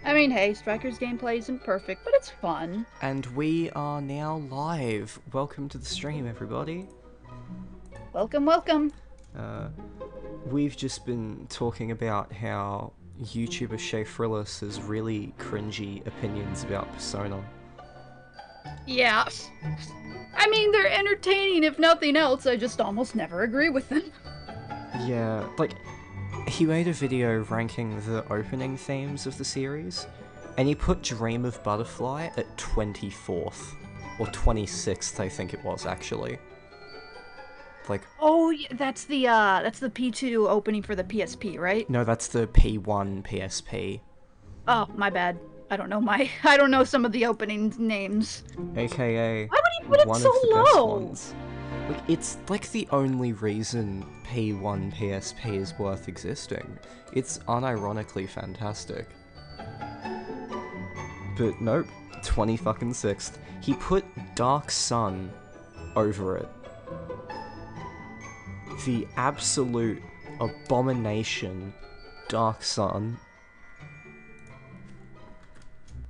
I mean, hey, Striker's gameplay isn't perfect, but it's fun. And we are now live. Welcome to the stream, everybody. Welcome, welcome. We've just been talking about how YouTuber Shay Frillis has really cringy opinions about Persona. Yeah. I mean, they're entertaining if nothing else, I just almost never agree with them. Yeah, like, he made a video ranking the opening themes of the series, and he put Dream of Butterfly at 24th. Or 26th, I think it was, actually. Like, Oh, that's the P2 opening for the PSP, right? no, that's the P1 PSP. Oh, my bad. I don't know some of the opening names. AKA Why would he put it one so of the best low? ones. Like, it's like the only reason P1 PSP is worth existing. It's unironically fantastic. But nope, 26th. He put Dark Sun over it. The absolute abomination Dark Sun.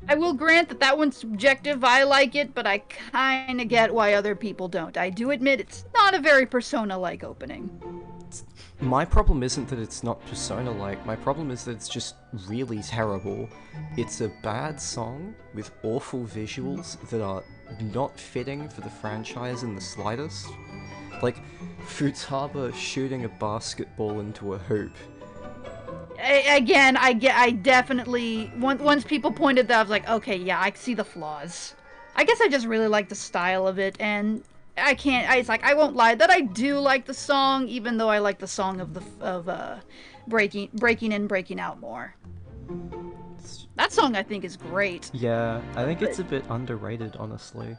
I will grant that one's subjective. I like it, but I kind of get why other people don't. I do admit it's not a very Persona-like opening. My problem isn't that it's not Persona-like, my problem is that it's just really terrible. It's a bad song with awful visuals that are not fitting for the franchise in the slightest. Like, Futaba shooting a basketball into a hoop. I definitely once people pointed that, I was like, okay, yeah, I see the flaws. I guess I just really like the style of it, and it's like I won't lie that I do like the song, even though I like the song of breaking in, breaking out more. That song I think is great. Yeah, I think it's a bit underrated, honestly.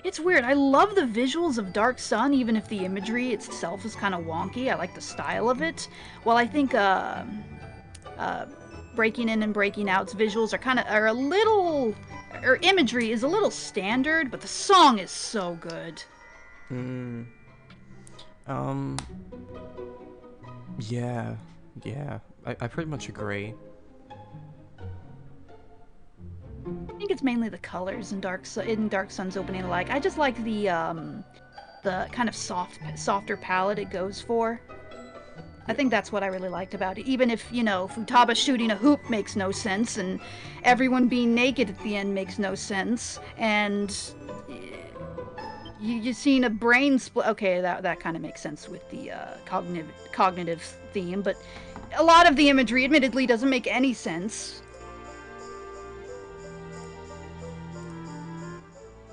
It's weird. I love the visuals of Dark Sun, even if the imagery itself is kind of wonky. I like the style of it. While I think Breaking In and Breaking Out's visuals are a little, or imagery is a little standard, but the song is so good. Yeah, I pretty much agree. I think it's mainly the colors in Dark Sun's opening. I just like the kind of softer palette it goes for. I think that's what I really liked about it. Even if, Futaba shooting a hoop makes no sense, and everyone being naked at the end makes no sense, and you're seeing a brain split. Okay, that kind of makes sense with the cognitive theme, but a lot of the imagery, admittedly, doesn't make any sense.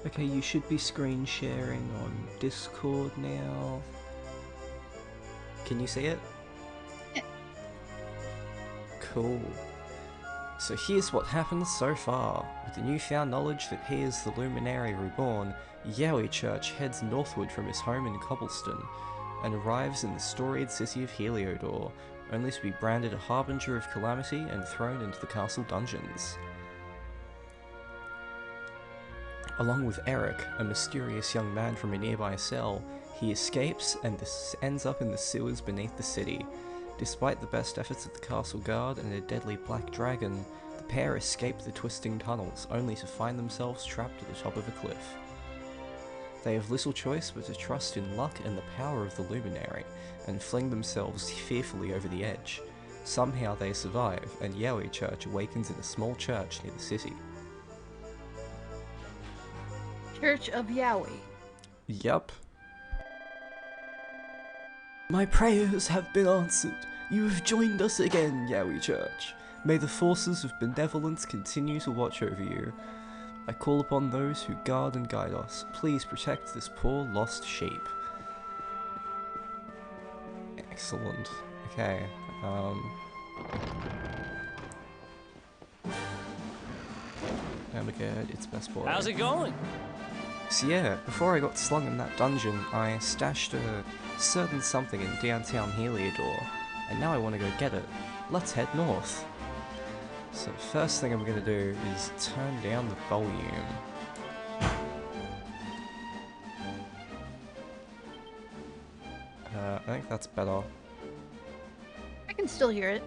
Okay, you should be screen sharing on Discord now. Can you see it? Cool. So here's what happened so far. With the newfound knowledge that he is the Luminary Reborn, Yaoi Church heads northward from his home in Cobblestone and arrives in the storied city of Heliodor, only to be branded a harbinger of calamity and thrown into the castle dungeons. Along with Erik, a mysterious young man from a nearby cell, he escapes and ends up in the sewers beneath the city. Despite the best efforts of the castle guard and a deadly black dragon, the pair escape the twisting tunnels, only to find themselves trapped at the top of a cliff. They have little choice but to trust in luck and the power of the Luminary, and fling themselves fearfully over the edge. Somehow they survive, and Yaoi Church awakens in a small church near the city. Church of Yaoi. Yup. My prayers have been answered. You have joined us again, Yaoi Church. May the forces of benevolence continue to watch over you. I call upon those who guard and guide us. Please protect this poor lost sheep. Excellent. Okay. Amagat, it's best boy. How's it going? So yeah, before I got slung in that dungeon, I stashed a certain something in downtown Heliodor, and now I want to go get it. Let's head north. So first thing I'm going to do is turn down the volume. I think that's better. can still hear it.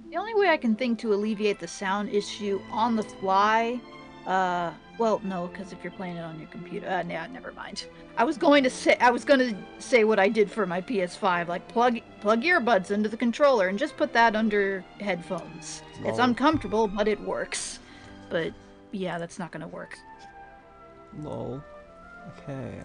The only way I can think to alleviate the sound issue on the fly, well, no, because if you're playing it on your computer, nah, never mind. I was going to say what I did for my PS5, like plug earbuds into the controller and just put that under headphones. Lol. It's uncomfortable, but it works. But yeah, that's not gonna work. Lol. Okay,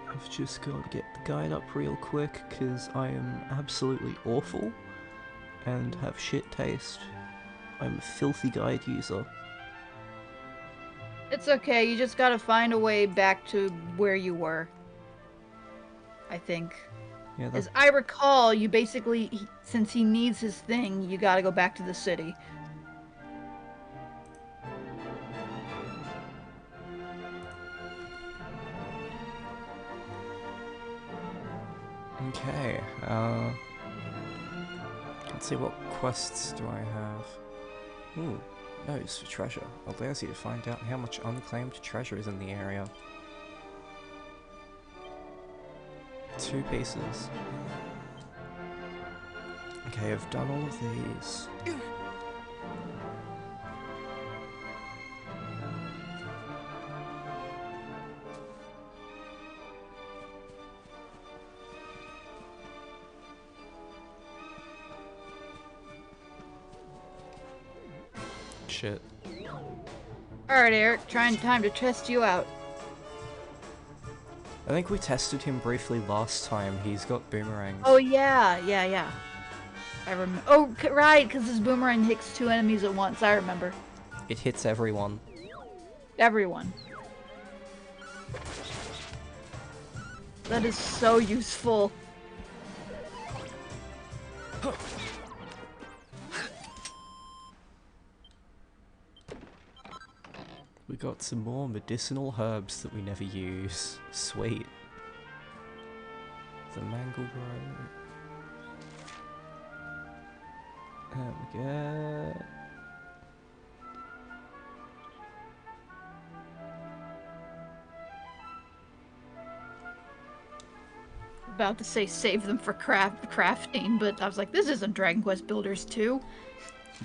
I've just got to get the guide up real quick, because I am absolutely awful and have shit taste. I'm a filthy guide user. It's okay, you just gotta find a way back to where you were. I think. Yeah, As I recall, you basically, since he needs his thing, you gotta go back to the city. Okay, let's see, what quests do I have? Ooh, notes for treasure. Allows you to find out how much unclaimed treasure is in the area. 2 pieces. Okay, I've done all of these. Shit. Alright, Eric, time to test you out. I think we tested him briefly last time. He's got boomerangs. Oh, yeah. I remember. Oh, right, because his boomerang hits 2 enemies at once. I remember. It hits everyone. Everyone. That is so useful. We got some more medicinal herbs that we never use. Sweet. The mangle grove. There we go. About to say save them for crafting, but I was like, this isn't Dragon Quest Builders 2.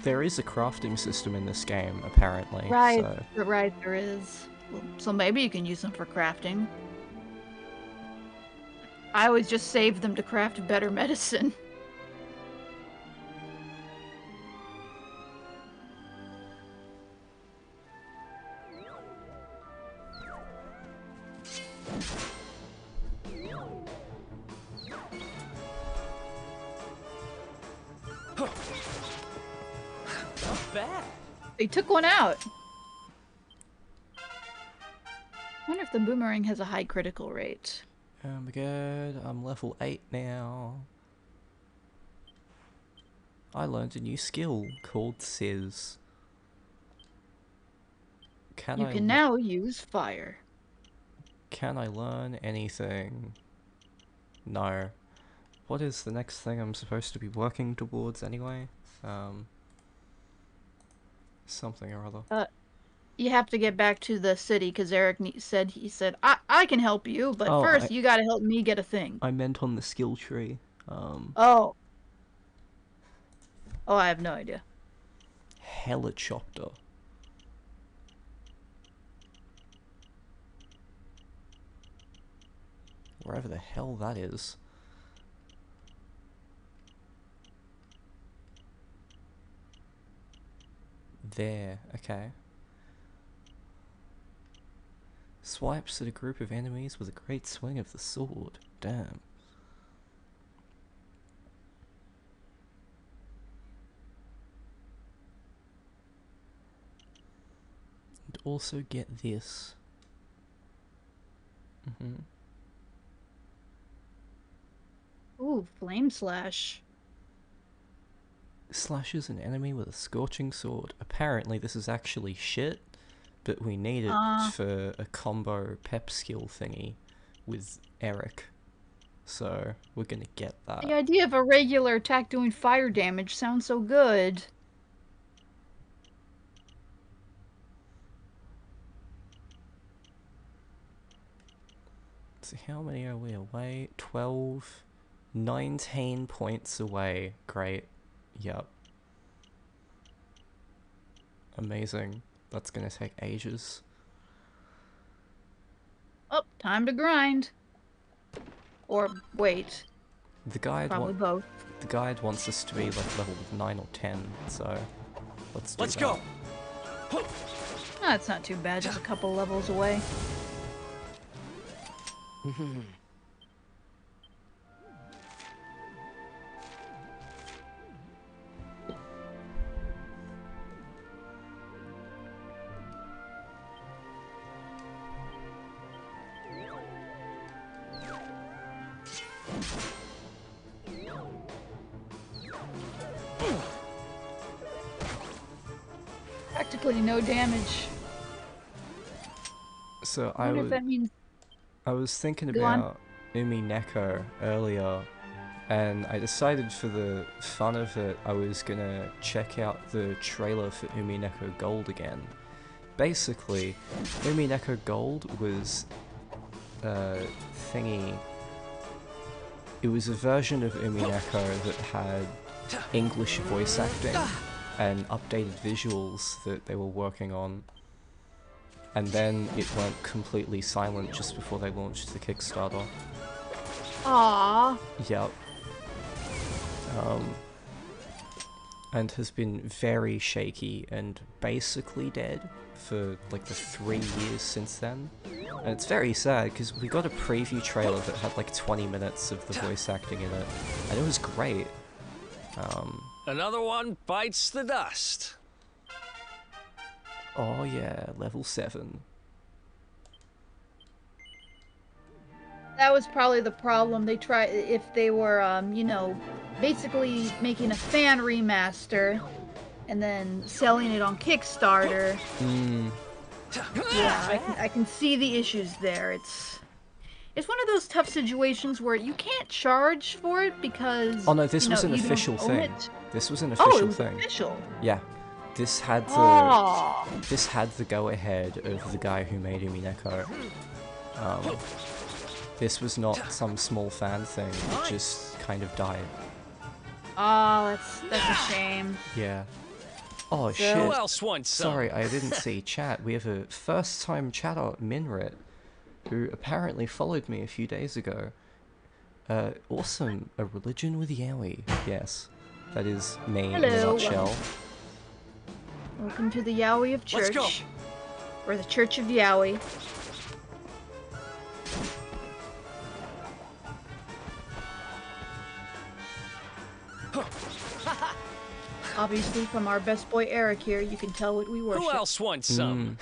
There is a crafting system in this game, apparently. Right, So. right, there is. Well, so maybe you can use them for crafting. I always just save them to craft better medicine. Not bad. They took one out. I wonder if the boomerang has a high critical rate. Oh my god, I'm level 8 now. I learned a new skill called Sizz. You can now use fire. Can I learn anything? No. What is the next thing I'm supposed to be working towards anyway? Something or other. You have to get back to the city because Erik said I can help you, but first you gotta help me get a thing. I meant on the skill tree. Oh, I have no idea. Helicopter. Wherever the hell that is. There, okay. Swipes at a group of enemies with a great swing of the sword. Damn. And also get this. Ooh, flame slash. Slashes an enemy with a scorching sword. Apparently this is actually shit, but we need it for a combo pep skill thingy with Erik. So we're gonna get that. The idea of a regular attack doing fire damage sounds so good. So how many are we away? 12, 19 points away. Great. Yep. Amazing. That's gonna take ages. Oh, time to grind. Or wait. The guide Probably both. The guide wants us to be like level 9 or 10, so let's do that. Let's go. That's not too bad, just a couple levels away. Practically no damage. So I wonder if that means... I was thinking Go on. about Umi Neko earlier, and I decided for the fun of it I was gonna check out the trailer for Umi Neko Gold again. Basically, Umi Neko Gold was thingy. It was a version of Umi Neko that had English voice acting and updated visuals that they were working on. And then it went completely silent just before they launched the Kickstarter. Aww. Yep. And has been very shaky and basically dead for like the 3 years since then. And it's very sad because we got a preview trailer that had like 20 minutes of the voice acting in it, and it was great. Another one bites the dust. Oh yeah, level 7. That was probably the problem. They tried, if they were, you know, basically making a fan remaster and then selling it on Kickstarter. Yeah, I can see the issues there. It's one of those tough situations where you can't charge for it because Oh no, this was an you don't official own thing. it. This was an Oh, official it was thing. official. Yeah. This had the Oh. this had the go ahead of the guy who made Umi Neko. This was not some small fan thing, it just kind of died. Oh, that's a shame. Yeah. Oh So- shit. Who else wants some? Sorry, I didn't see chat. We have a first time chatter, Minrit, who apparently followed me a few days ago. Awesome. A religion with Yowie. Yes. That is me in a Hello. nutshell. Welcome to the Yowie of Let's Church. go. Or the Church of Yowie. Obviously, from our best boy Erik here, you can tell what we worship. Who else wants some?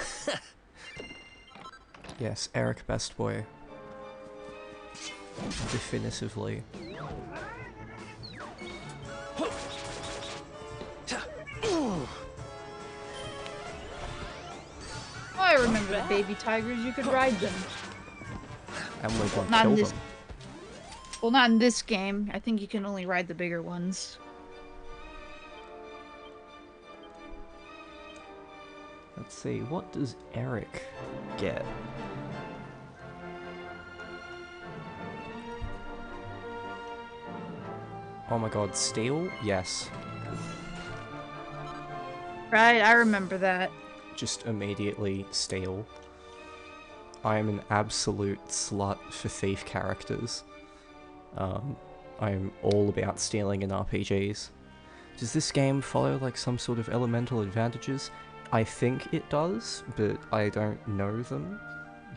Yes, Erik Best Boy. Definitively. Oh, I remember the baby tigers. You could ride them. And we're going to Not in kill this- them. Well, not in this game. I think you can only ride the bigger ones. Let's see, what does Erik get? Oh my god, steel? Yes. Right, I remember that. Just immediately steel. I am an absolute slut for thief characters. I'm all about stealing in RPGs. Does this game follow like some sort of elemental advantages? I think it does, but I don't know them.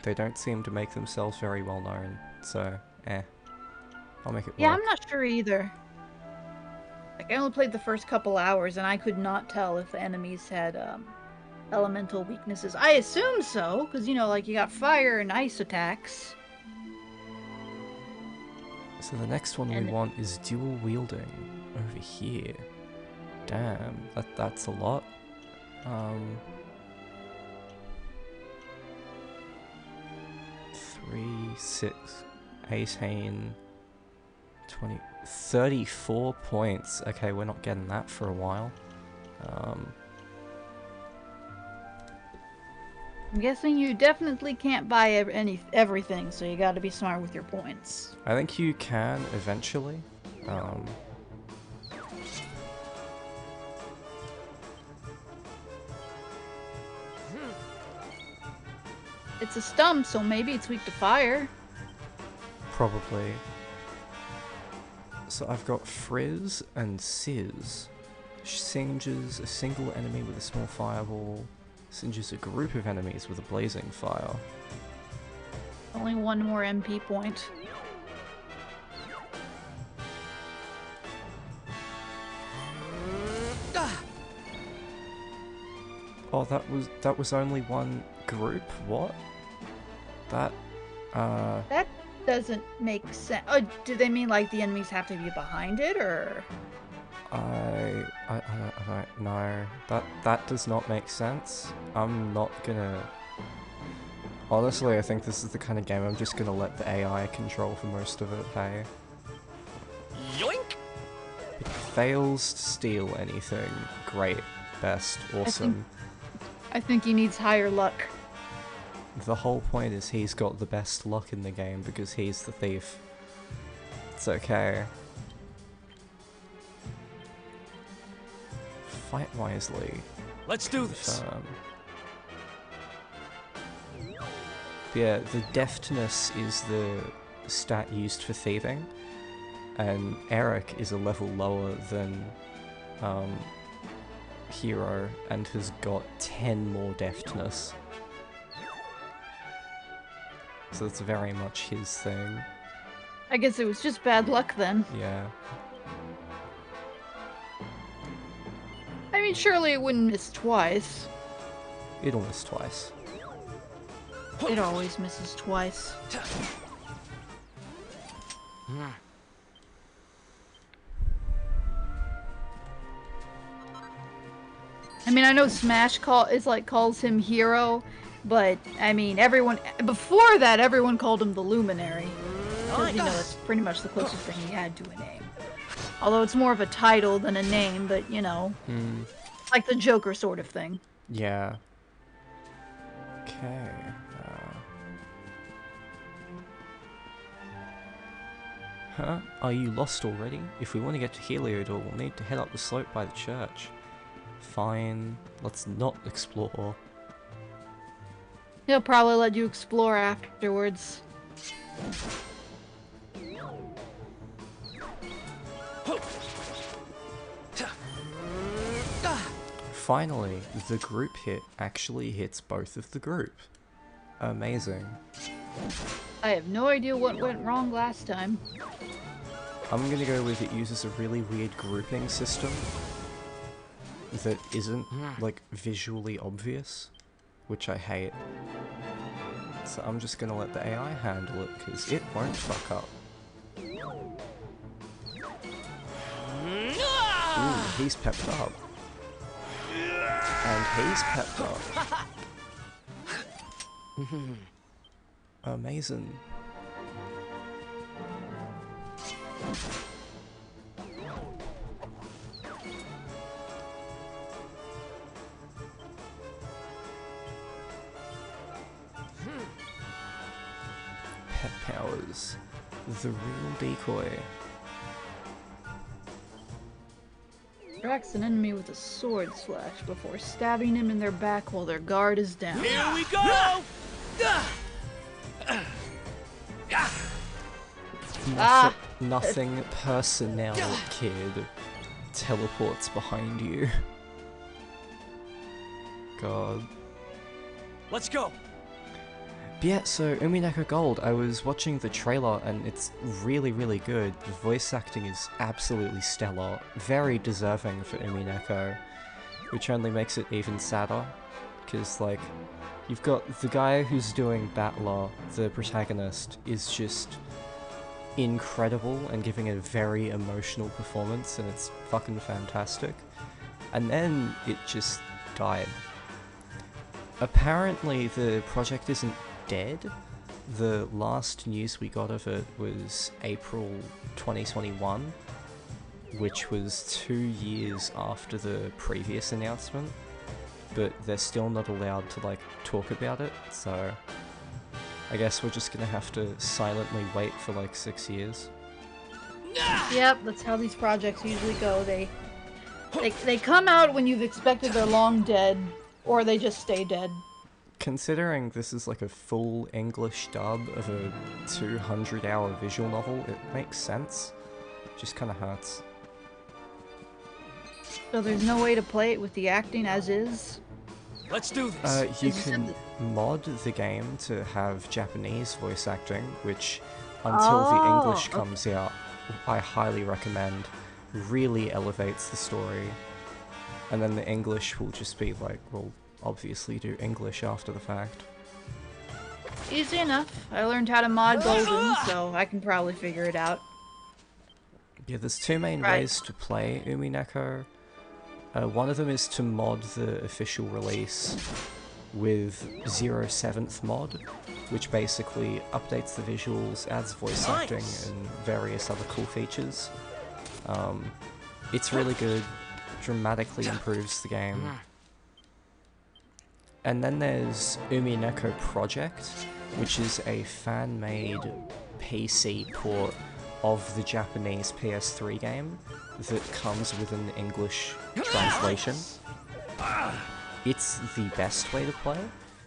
They don't seem to make themselves very well known, so I'll make it work. Yeah, I'm not sure either. Like, I only played the first couple hours, and I could not tell if the enemies had, elemental weaknesses. I assume so, because, you know, like, you got fire and ice attacks. So the next one And- we want is dual wielding over here. Damn, that's a lot. 3, 6, 18, 20, 34 points. Okay, we're not getting that for a while. I'm guessing you definitely can't buy everything, so you gotta be smart with your points. I think you can eventually. It's a stump, so maybe it's weak to fire. Probably. So I've got Frizz and Sizz. Singes a single enemy with a small fireball. Singes a group of enemies with a blazing fire. Only one more MP point. Oh, that was only one group? What? That doesn't make sense. Oh, do they mean like the enemies have to be behind it, or? I don't know. That does not make sense. I'm not gonna... Honestly, I think this is the kind of game I'm just gonna let the AI control for most of it, hey? Yoink! It fails to steal anything. Great. Best. Awesome. I think he needs higher luck. The whole point is he's got the best luck in the game because he's the thief. It's okay. Fight wisely. Let's do this. Yeah, the deftness is the stat used for thieving, and Erik is a level lower than Hero and has got 10 more deftness. So it's very much his thing. I guess it was just bad luck then. Yeah. I mean, surely it wouldn't miss twice. It'll miss twice. It always misses twice. I mean, I know Smash calls him Hero, but I mean, before that, everyone called him the Luminary. Because, that's pretty much the closest thing he had to a name. Although it's more of a title than a name, but, like the Joker sort of thing. Yeah. Okay. Huh? Are you lost already? If we want to get to Heliodor, we'll need to head up the slope by the church. Fine. Let's not explore. He'll probably let you explore afterwards. Finally, the group hit actually hits both of the group. Amazing. I have no idea what went wrong last time. I'm gonna go with it uses a really weird grouping system that isn't, like, visually obvious, which I hate. So I'm just gonna let the AI handle it, because it won't fuck up. Ooh, he's pepped up. And he's pepped up. Amazing. Pet powers. The real decoy. Tracks an enemy with a sword slash before stabbing him in their back while their guard is down. Here we go! Nothing personnel, kid. Teleports behind you. God. Let's go! But yeah, so Umineko Gold, I was watching the trailer and it's really, really good. The voice acting is absolutely stellar. Very deserving for Umineko, which only makes it even sadder. Because, like, you've got the guy who's doing Battler, the protagonist, is just incredible and giving a very emotional performance, and it's fucking fantastic. And then it just died. Apparently the project isn't dead. The last news we got of it was April 2021, which was 2 years after the previous announcement, but they're still not allowed to like talk about it, so I guess we're just gonna have to silently wait for like 6 years. Yep, that's how these projects usually go. They come out when you've expected they're long dead, or they just stay dead. Considering this is like a full English dub of a 200-hour visual novel, it makes sense. Just kind of hurts. So there's no way to play it with the acting as is? Let's do this. You can mod the game to have Japanese voice acting, which, until the English comes out, I highly recommend. Really elevates the story. And then the English will just be like, well, obviously do English after the fact. Easy enough. I learned how to mod Golden, so I can probably figure it out. Yeah, there's two main ways to play Umineko. One of them is to mod the official release with 07th mod, which basically updates the visuals, adds voice acting, and various other cool features. It's really good, dramatically improves the game. And then there's Umineko Project, which is a fan-made PC port of the Japanese PS3 game that comes with an English translation. It's the best way to play,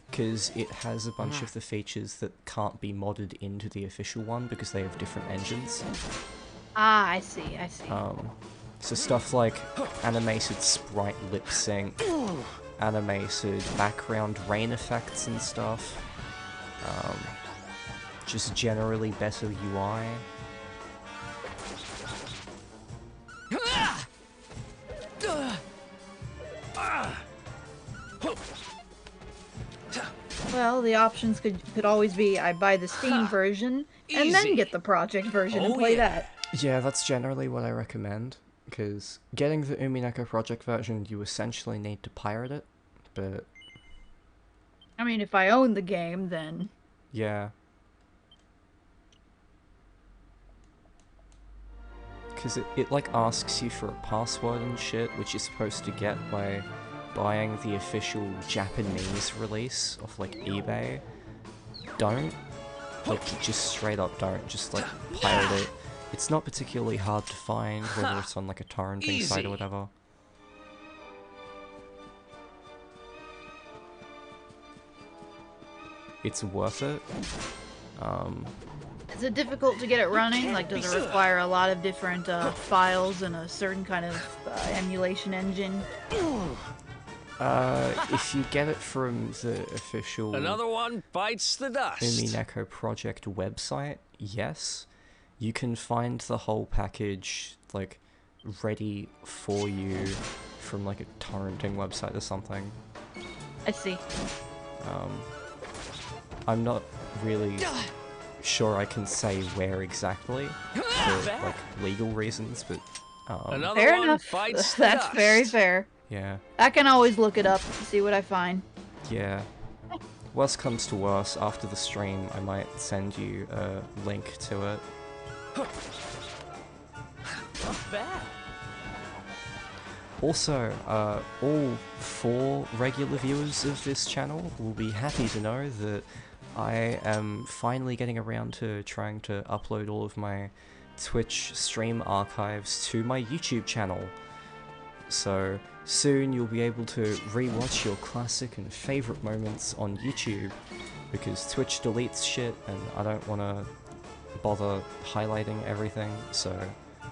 because it has a bunch of the features that can't be modded into the official one because they have different engines. Ah, I see, I see. So stuff like animated sprite lip sync, animated background rain effects and stuff, just generally better UI. Well, the options could always be I buy the Steam version and then get the Project version and play that. Yeah, that's generally what I recommend, because getting the Umineko Project version, you essentially need to pirate it, but... I mean, if I own the game, then... Yeah. Because it like asks you for a password and shit, which you're supposed to get by buying the official Japanese release off like eBay. Don't. Like, just straight up don't. Just like pirate it. It's not particularly hard to find, whether it's on like a torrenting site or whatever. It's worth it. Is it difficult to get it running? Like, does it require a lot of different files and a certain kind of emulation engine? If you get it from the official Another one bites the dust. Umineko Project website, yes. You can find the whole package, like, ready for you from, like, a torrenting website or something. I see. I'm not really sure I can say where exactly, for, like, legal reasons, but, fair enough. That's very fair. Yeah. I can always look it up and see what I find. Yeah. Worst comes to worst, after the stream, I might send you a link to it. Not bad. Also, all 4 regular viewers of this channel will be happy to know that I am finally getting around to trying to upload all of my Twitch stream archives to my YouTube channel. So, soon you'll be able to rewatch your classic and favourite moments on YouTube, because Twitch deletes shit and I don't want to bother highlighting everything, so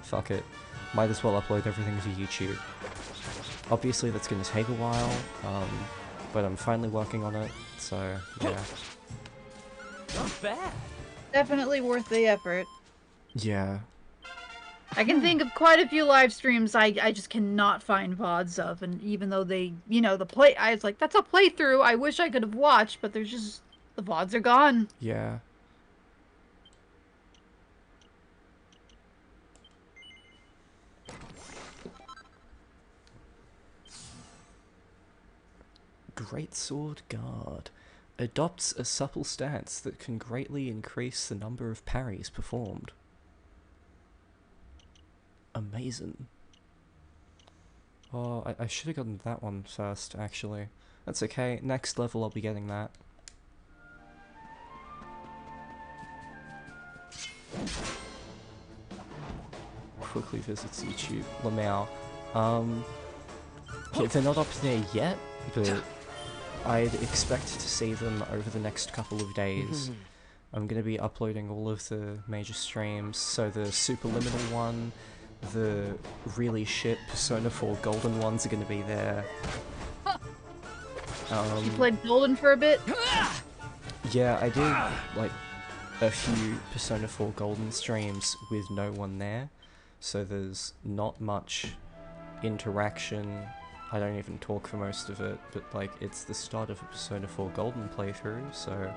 fuck it. Might as well upload everything to YouTube. Obviously that's going to take a while, but I'm finally working on it, so yeah. Not bad. Definitely worth the effort. Yeah. I can think of quite a few live streams I just cannot find VODs of, and even though they, you know, I was like, that's a playthrough I wish I could have watched, but there's just, the VODs are gone. Yeah. Greatsword Guard. Adopts a supple stance that can greatly increase the number of parries performed. Amazing. Oh, I should have gotten that one first, actually. That's okay, next level I'll be getting that. Quickly visits YouTube. Lamau. Yeah, they're not up there yet, but I'd expect to see them over the next couple of days. I'm going to be uploading all of the major streams, so the Superliminal one, the really shit Persona 4 Golden ones are going to be there. You played Golden for a bit? Yeah, I did, like, a few Persona 4 Golden streams with no one there, so there's not much interaction. I don't even talk for most of it, but, like, it's the start of a Persona 4 Golden playthrough, so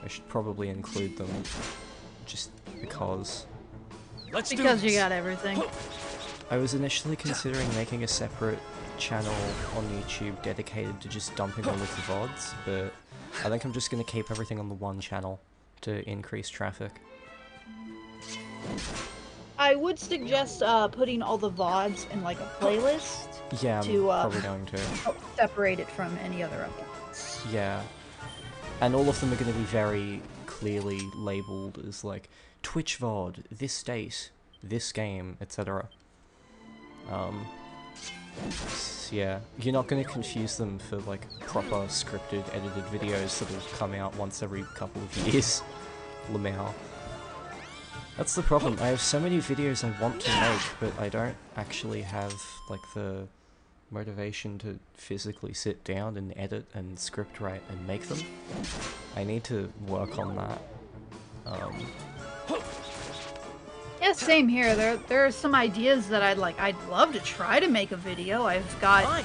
I should probably include them, just because. Because you got everything. I was initially considering making a separate channel on YouTube dedicated to just dumping all of the VODs, but I think I'm just going to keep everything on the one channel to increase traffic. I would suggest putting all the VODs in like a playlist. Yeah, I'm probably going to. Separate it from any other uploads. Yeah. And all of them are going to be very clearly labelled as like Twitch VOD, this date, this game, etc. Yeah, you're not going to confuse them for like proper scripted, edited videos that'll come out once every couple of years. Lamau. That's the problem, I have so many videos I want to make, but I don't actually have like the motivation to physically sit down and edit and script write and make them. I need to work on that. Yeah, same here. There are some ideas that I'd love to try to make a video. I've got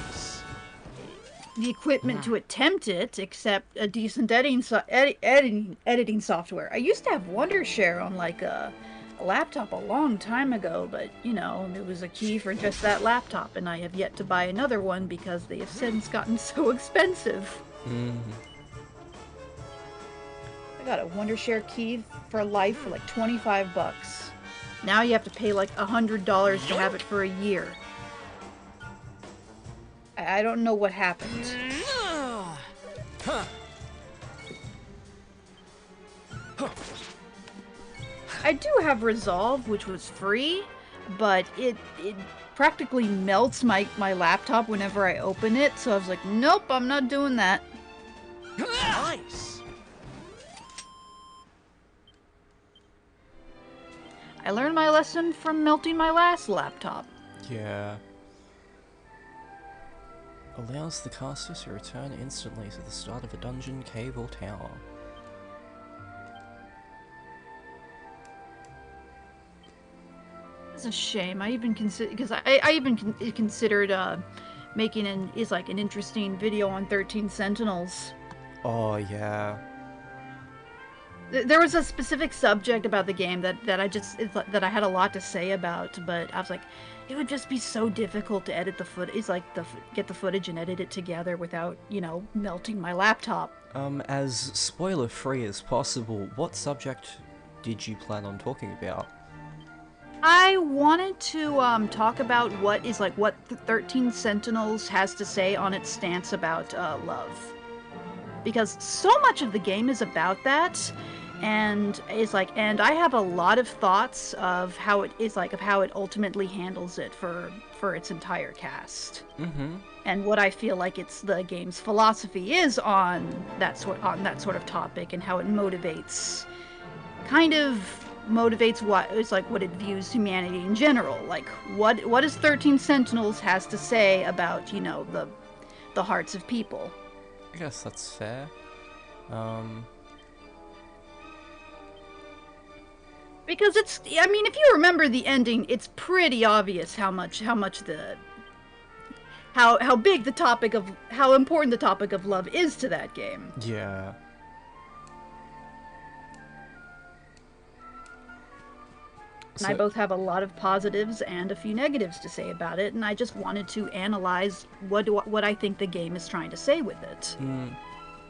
the equipment to attempt it, except a decent editing software. I used to have Wondershare on like a laptop a long time ago, but you know, it was a key for just that laptop, and I have yet to buy another one because they have since gotten so expensive. I got a Wondershare key for life for like 25 bucks. Now you have to pay like $100 to have it for a year. I don't know what happened. I do have Resolve, which was free, but it practically melts my laptop whenever I open it, so I was like, nope, I'm not doing that. Nice. I learned my lesson from melting my last laptop. Yeah. Allows the caster to return instantly to the start of a dungeon, cave, or tower. It's a shame. I even considered making an interesting video on 13 Sentinels. Oh yeah. There was a specific subject about the game that I had a lot to say about, but I was like, it would just be so difficult to edit the footage, get the footage and edit it together without, you know, melting my laptop. As spoiler-free as possible, what subject did you plan on talking about? I wanted to talk about what the 13 Sentinels has to say on its stance about love, because so much of the game is about that. And and I have a lot of thoughts of how it ultimately handles it for its entire cast. And what I feel like it's the game's philosophy is on that sort of topic, and how it motivates what it views humanity in general. Like what does 13 Sentinels has to say about, you know, the hearts of people. I guess that's fair. Because I mean, if you remember the ending, it's pretty obvious how important the topic of love is to that game. Yeah. and I both have a lot of positives and a few negatives to say about it, and I just wanted to analyze what I think the game is trying to say with it.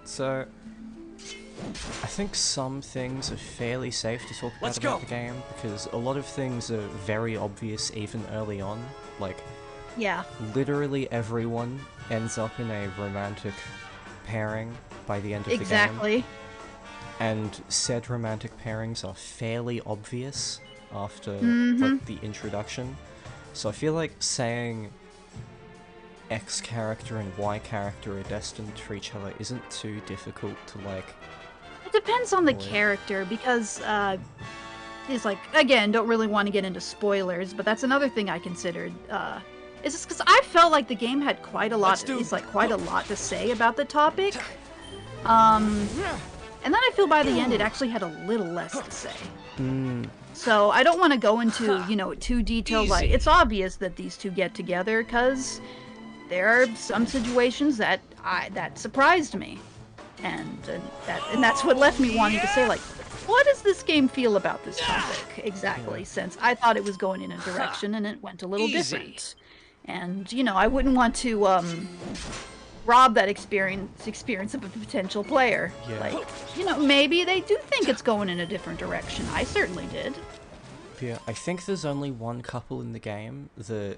So, I think some things are fairly safe to talk about the game, because a lot of things are very obvious even early on. Like, Yeah. literally everyone ends up in a romantic pairing by the end of the game. Exactly. And said romantic pairings are fairly obvious after like the introduction. So I feel like saying X character and Y character are destined for each other isn't too difficult to like. It depends on the avoid. character, because it's like, again, don't really want to get into spoilers, but that's another thing I considered. Is just because I felt like the game had quite a lot to say about the topic. And then I feel by the end it actually had a little less to say. So I don't want to go into, you know, too detailed. Like, it's obvious that these two get together, because there are some situations that surprised me, and that's what left me wanting to say, like, what does this game feel about this topic exactly? Since I thought it was going in a direction and it went a little different, and you know, I wouldn't want to rob that experience of a potential player. Yeah. Like, you know, maybe they do think it's going in a different direction. I certainly did. Yeah, I think there's only one couple in the game that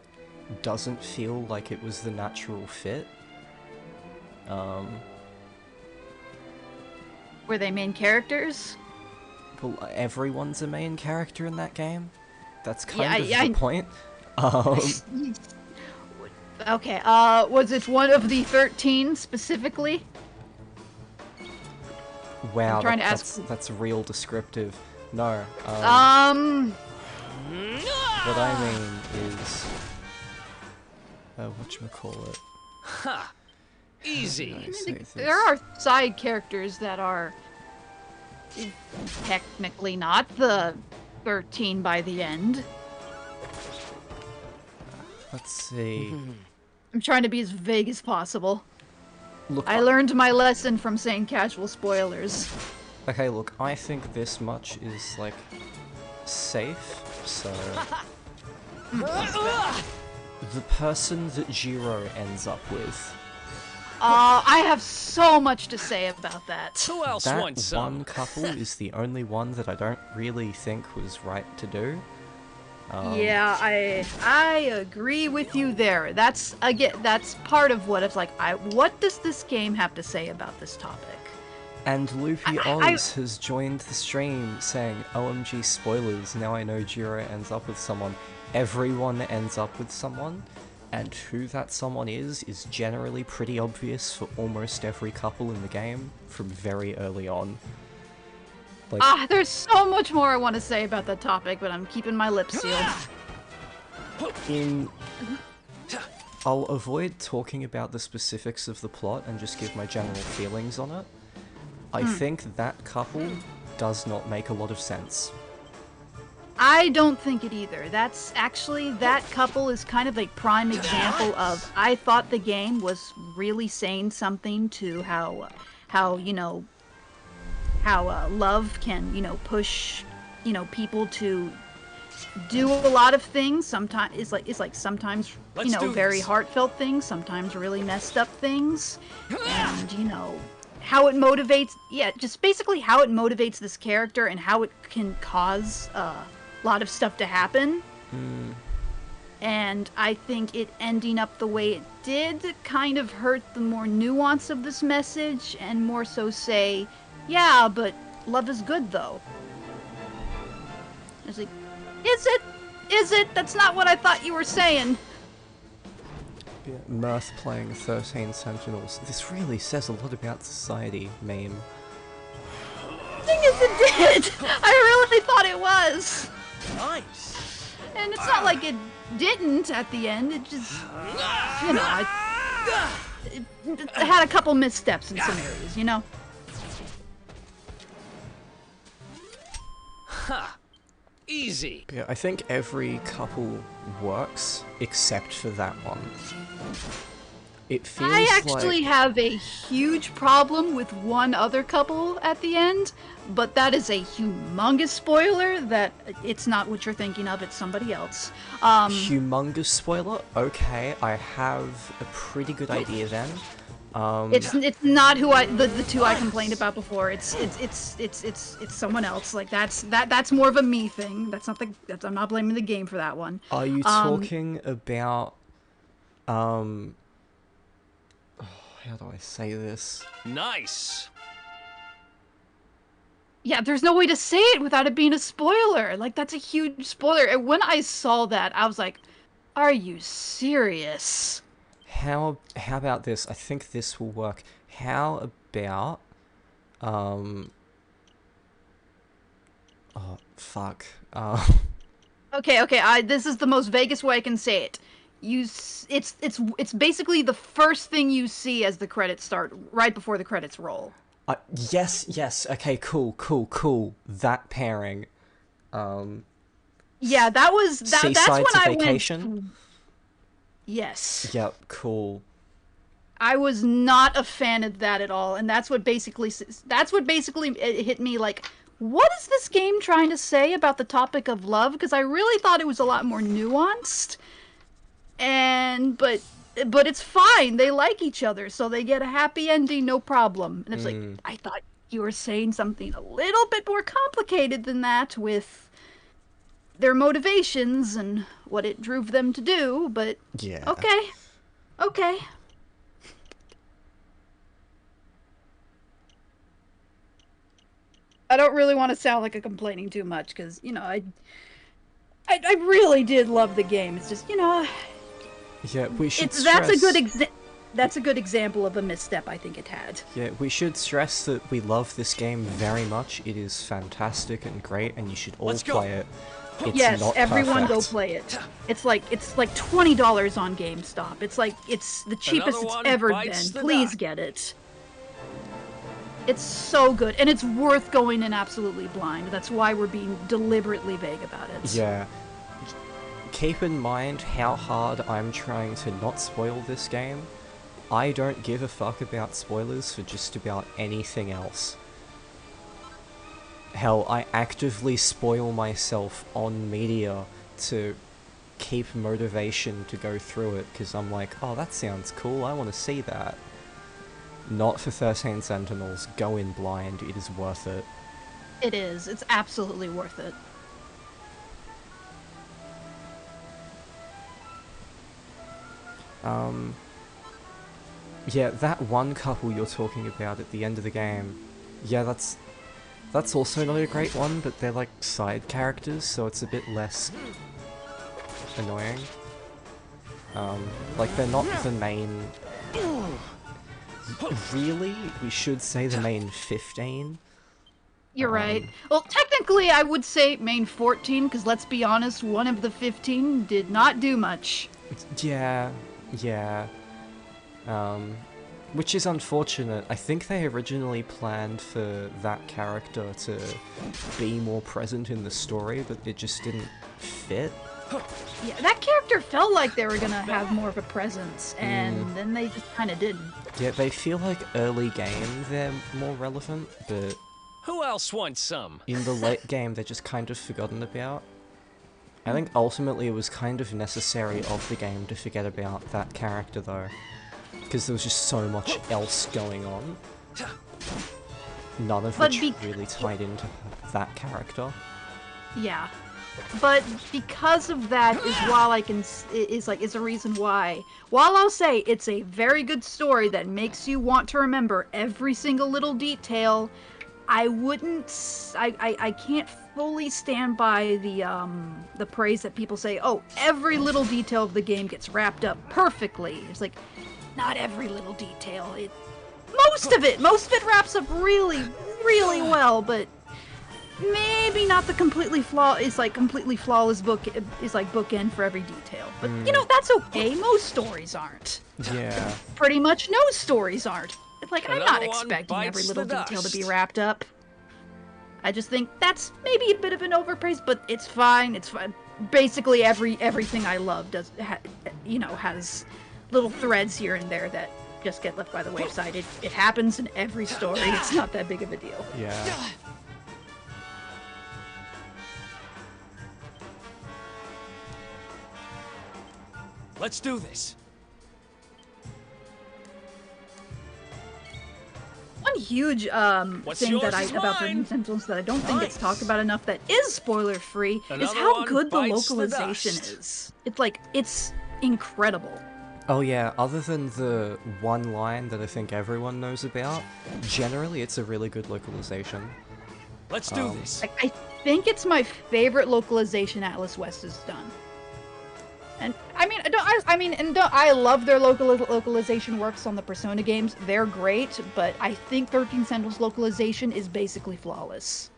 doesn't feel like it was the natural fit. Were they main characters? Well, everyone's a main character in that game. That's kind of I the point. Okay, was it one of the 13 specifically? Wow, I'm trying to ask... that's real descriptive. No. What I mean is, whatchamacallit? Ha! Easy. There are side characters that are technically not the 13 by the end. Let's see. I'm trying to be as vague as possible. Look, I learned my lesson from saying casual spoilers. Okay, look, I think this much is, like, safe, so... The person that Jiro ends up with... I have so much to say about that. Who else that wants some? one couple is the only one that I don't really think was right to do. Yeah, I agree with you there. That's, again, that's part of what it's like. What does this game have to say about this topic? And Loopy Oz has joined the stream saying, OMG spoilers, now I know Jiro ends up with someone. Everyone ends up with someone, and who that someone is generally pretty obvious for almost every couple in the game from very early on. Like, there's so much more I want to say about that topic, but I'm keeping my lips sealed. I'll avoid talking about the specifics of the plot and just give my general feelings on it. I think that couple does not make a lot of sense. I don't think it either. That's actually, that couple is kind of a prime example of, I thought the game was really saying something to how you know, how love can, you know, push, you know, people to do a lot of things. Sometimes it's like sometimes, you know, very heartfelt things, sometimes really messed up things, and you know, how it motivates, just basically how it motivates this character and how it can cause a lot of stuff to happen. And I think it ending up the way it did kind of hurt the more nuance of this message, and more so say, yeah, but love is good though. It's like, is it? Is it? That's not what I thought you were saying. Yeah, Mirth playing 13 Sentinels. This really says a lot about society, meme. The thing is, it did! I really thought it was! Nice. And it's not like it didn't at the end, it just, you know, it had a couple missteps in some areas, you know? Ha! Easy. Yeah, I think every couple works, except for that one. It feels I actually like... have a huge problem with one other couple at the end, but that is a humongous spoiler that it's not what you're thinking of, it's somebody else. Humongous spoiler? Okay, I have a pretty good idea then. It's not who the two I complained about before. It's someone else. Like that's more of a me thing. I'm not blaming the game for that one. Are you talking about, oh, how do I say this? Nice. Yeah, there's no way to say it without it being a spoiler. Like, that's a huge spoiler. And when I saw that, I was like, are you serious? How about this? I think this will work. How about, oh, fuck. Okay, this is the most vaguest way I can say it. It's basically the first thing you see as the credits start, right before the credits roll. Yes, okay, cool. That pairing. Yeah, that's Seaside when to I Vacation? went. Yes. Yep, cool. I was not a fan of that at all, and that's what basically hit me like, what is this game trying to say about the topic of love? Because I really thought it was a lot more nuanced, but it's fine. They like each other, so they get a happy ending, no problem. And it's like, I thought you were saying something a little bit more complicated than that with their motivations and what it drove them to do, but Yeah. Okay. I don't really want to sound like I'm complaining too much, because, I really did love the game. It's just, Yeah, we should that's a good example of a misstep I think it had. Yeah, we should stress that we love this game very much. It is fantastic and great, and you should all play it. It's yes, not everyone perfect. go play it. It's like $20 on GameStop. It's the cheapest it's ever been. Please get it. It's so good, and it's worth going in absolutely blind. That's why we're being deliberately vague about it. Yeah. Keep in mind how hard I'm trying to not spoil this game. I don't give a fuck about spoilers for just about anything else. Hell, I actively spoil myself on media to keep motivation to go through it, because I'm like, oh, that sounds cool, I want to see that. Not for 13 Sentinels, go in blind, it is worth it. It is, it's absolutely worth it. Yeah, that one couple you're talking about at the end of the game, yeah, that's also not a great one, but they're like side characters, so it's a bit less annoying. Like, they're not the main... Really? We should say the main 15? You're right. Well, technically I would say main 14, because let's be honest, one of the 15 did not do much. Yeah. Which is unfortunate. I think they originally planned for that character to be more present in the story, but it just didn't fit. Yeah, that character felt like they were gonna have more of a presence, and then they just kind of didn't. Yeah, they feel like early game they're more relevant, but Who else wants some? in the late game they're just kind of forgotten about. I think ultimately it was kind of necessary of the game to forget about that character though, because there was just so much else going on. None of which really tied into that character. Yeah. But because of that is a reason why. While I'll say it's a very good story that makes you want to remember every single little detail, I can't fully stand by the praise that people say, oh, every little detail of the game gets wrapped up perfectly. It's like, not every little detail. Most of it wraps up really, really well, but maybe not the completely flawless bookend for every detail. But that's okay. Most stories aren't. Yeah. Pretty much no stories aren't. It's like, I'm not Another one expecting every bites little the detail to be dust. wrapped up. I just think that's maybe a bit of an overpraise, but it's fine. It's fine. Basically, everything I love has little threads here and there that just get left by the wayside. It happens in every story. It's not that big of a deal. Yeah. Let's do this. One huge What's thing yours that is about mine. 13 Sentinels that I don't think gets Nice. talked about enough that is spoiler free is Another how one good the bites the localization dust. is. It's like it's incredible. Oh yeah, other than the one line that I think everyone knows about, generally it's a really good localization. Let's do this. Like I think it's my favorite localization Atlas West has done. And I love their localization works on the Persona games. They're great, but I think 13 Sentinels localization is basically flawless.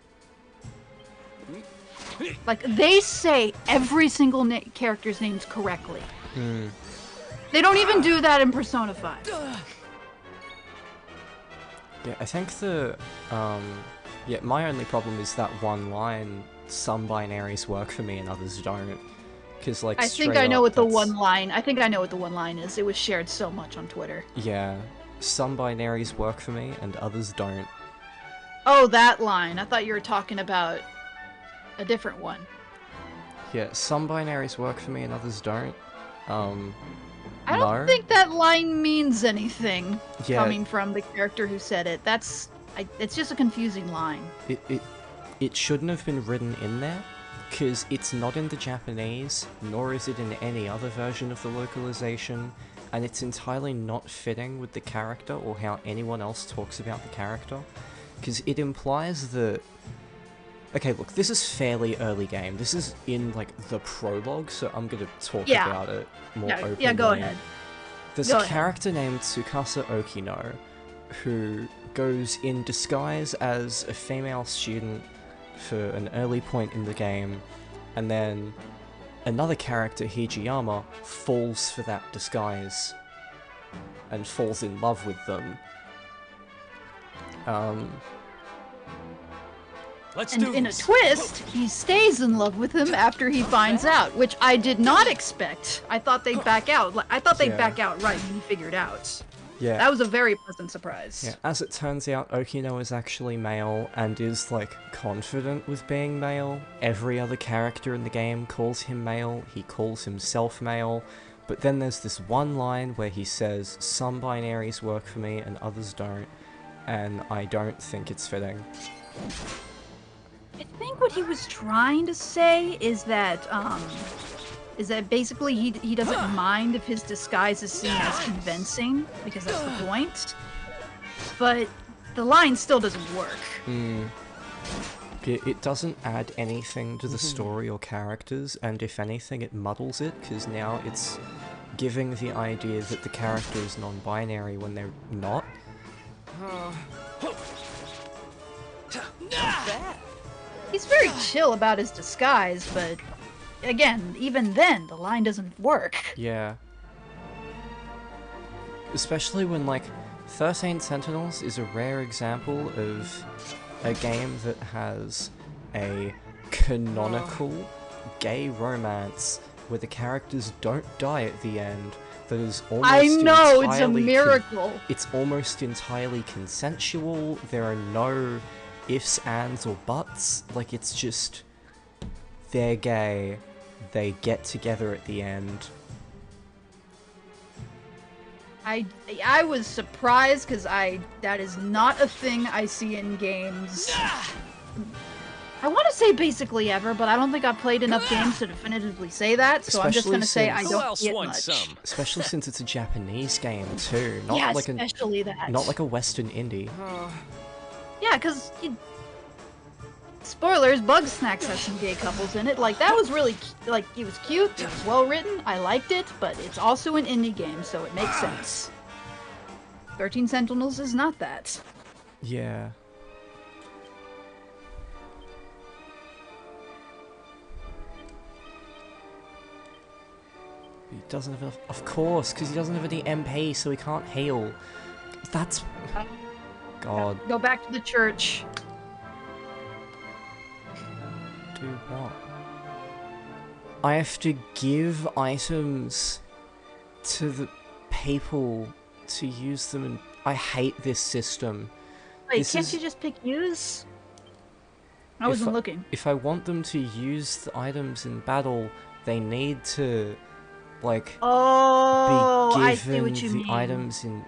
Like they say every single character's names correctly. They don't even do that in Persona 5. Yeah, I think yeah, my only problem is that one line, some binaries work for me and others don't. Cause like I think I know what the one line. I think I know what the one line is. It was shared so much on Twitter. Yeah, some binaries work for me and others don't. Oh, that line. I thought you were talking about a different one. Yeah, some binaries work for me and others don't. I don't think that line means anything Yeah. coming from the character who said it. It's just a confusing line. It shouldn't have been written in there, because it's not in the Japanese, nor is it in any other version of the localization, and it's entirely not fitting with the character or how anyone else talks about the character, because it implies that... Okay, look, this is fairly early game. This is in, like, the prologue, so I'm gonna talk about it more openly. Yeah, go ahead. There's a character named Tsukasa Okino, who goes in disguise as a female student for an early point in the game, and then another character, Hijiyama, falls for that disguise and falls in love with them. In a twist, he stays in love with him after he finds out, which I did not expect. I thought they'd back out. I thought they'd back out right when he figured out. Yeah. That was a very pleasant surprise. Yeah, as it turns out, Okino is actually male and is, like, confident with being male. Every other character in the game calls him male, he calls himself male, but then there's this one line where he says, some binaries work for me and others don't, and I don't think it's fitting. I think what he was trying to say is that basically he doesn't mind if his disguise is seen as convincing, because that's the point. But the line still doesn't work. It doesn't add anything to the story or characters, and if anything, it muddles it, because now it's giving the idea that the character is non-binary when they're not. He's very chill about his disguise, but again, even then, the line doesn't work. Yeah. Especially when, like, 13 Sentinels is a rare example of a game that has a canonical gay romance where the characters don't die at the end. That is almost I know, it's a entirely miracle. it's almost entirely consensual. There are no ifs, ands, or buts. Like, it's just... they're gay. They get together at the end. I was surprised, because that is not a thing I see in games. I want to say basically ever, but I don't think I've played enough games to definitively say that, so I'm just going to say I Who don't else see it wants much. some? Especially since it's a Japanese game, too. Not Yeah, like especially that. Not like a Western indie. Yeah, because... spoilers, Bugsnax has some gay couples in it. Like, that was really... like, it was cute, it was well written, I liked it, but it's also an indie game, so it makes sense. 13 Sentinels is not that. Yeah. He doesn't have enough... Of course, because he doesn't have any MP, so he can't heal. That's... God. Go back to the church. Do what? I have to give items to the... people to use them, and I hate this system. Wait, This can't is- you just pick use? I If wasn't looking. If I want them to use the items in battle, they need to, like, Oh, be I see given what you the mean. items in...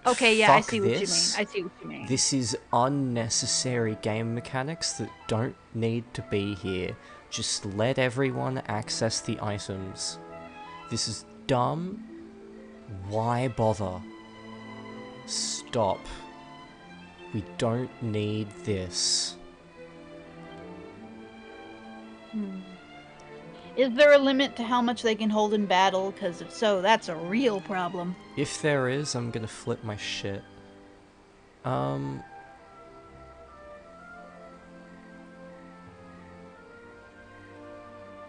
Okay, yeah, I Fuck see what you mean. this. I see what you mean. This is unnecessary game mechanics that don't need to be here. Just let everyone access the items. This is dumb. Why bother? Stop. We don't need this. Is there a limit to how much they can hold in battle? Because if so, that's a real problem. If there is, I'm gonna flip my shit.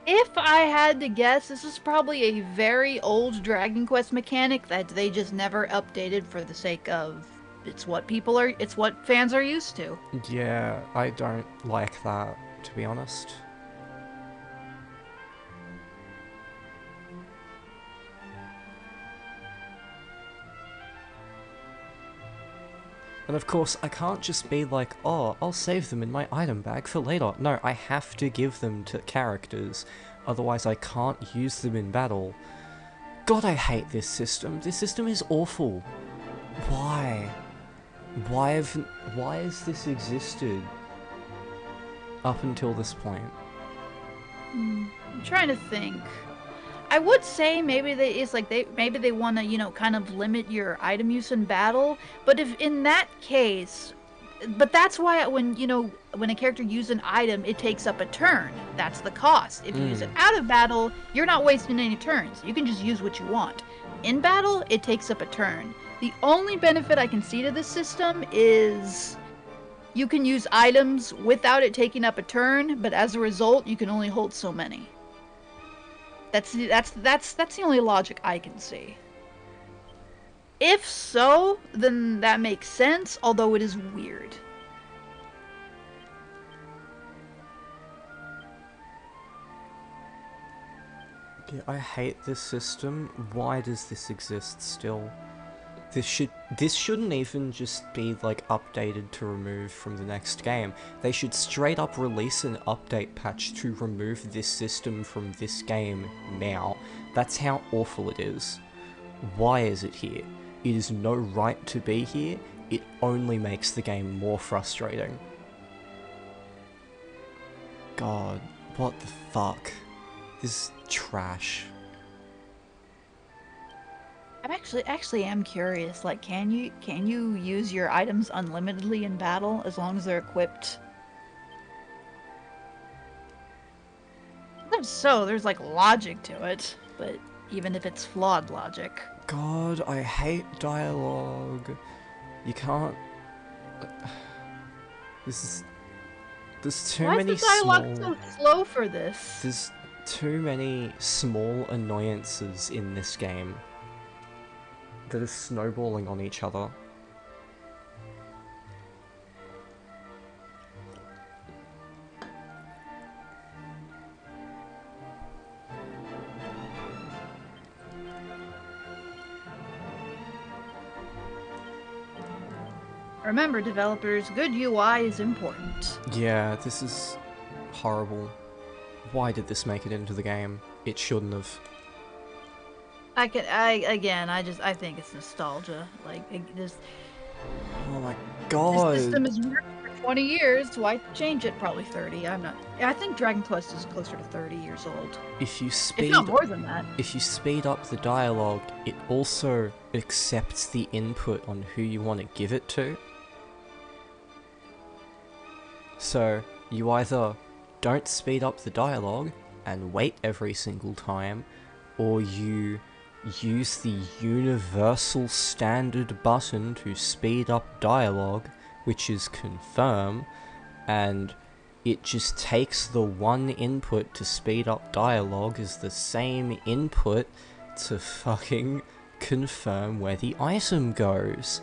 If I had to guess, this is probably a very old Dragon Quest mechanic that they just never updated for the sake of it's what fans are used to. Yeah, I don't like that, to be honest. And of course, I can't just be like, oh, I'll save them in my item bag for later. No, I have to give them to characters, otherwise I can't use them in battle. God, I hate this system. This system is awful. Why? Why has this existed up until this point? I'm trying to think. I would say maybe maybe they want to, kind of limit your item use in battle, but if in that case, but that's why when a character uses an item, it takes up a turn. That's the cost. If you use it out of battle, you're not wasting any turns. You can just use what you want. In battle, it takes up a turn. The only benefit I can see to this system is you can use items without it taking up a turn, but as a result, you can only hold so many. That's the only logic I can see. If so, then that makes sense, although it is weird. Yeah, I hate this system. Why does this exist still? This shouldn't even just be like updated to remove from the next game. They should straight up release an update patch to remove this system from this game now. That's how awful it is. Why is it here? It is no right to be here. It only makes the game more frustrating. God, what the fuck? This is trash. I'm actually am curious. Like, can you use your items unlimitedly in battle as long as they're equipped? If so, there's like logic to it, but even if it's flawed logic. God, I hate dialogue. You can't. There's too Why many is the dialogue small. so slow for this? There's too many small annoyances in this game that are snowballing on each other. Remember, developers, good UI is important. Yeah, this is horrible. Why did this make it into the game? It shouldn't have. I think it's nostalgia. Like, Oh my god. this system has worked for 20 years. Why change it? Probably 30. I think Dragon Quest is closer to 30 years old. If you If speed not more than that. If you speed up the dialogue, it also accepts the input on who you want to give it to. So, you either don't speed up the dialogue and wait every single time, or you use the universal standard button to speed up dialogue, which is confirm, and it just takes the one input to speed up dialogue as the same input to fucking confirm where the item goes.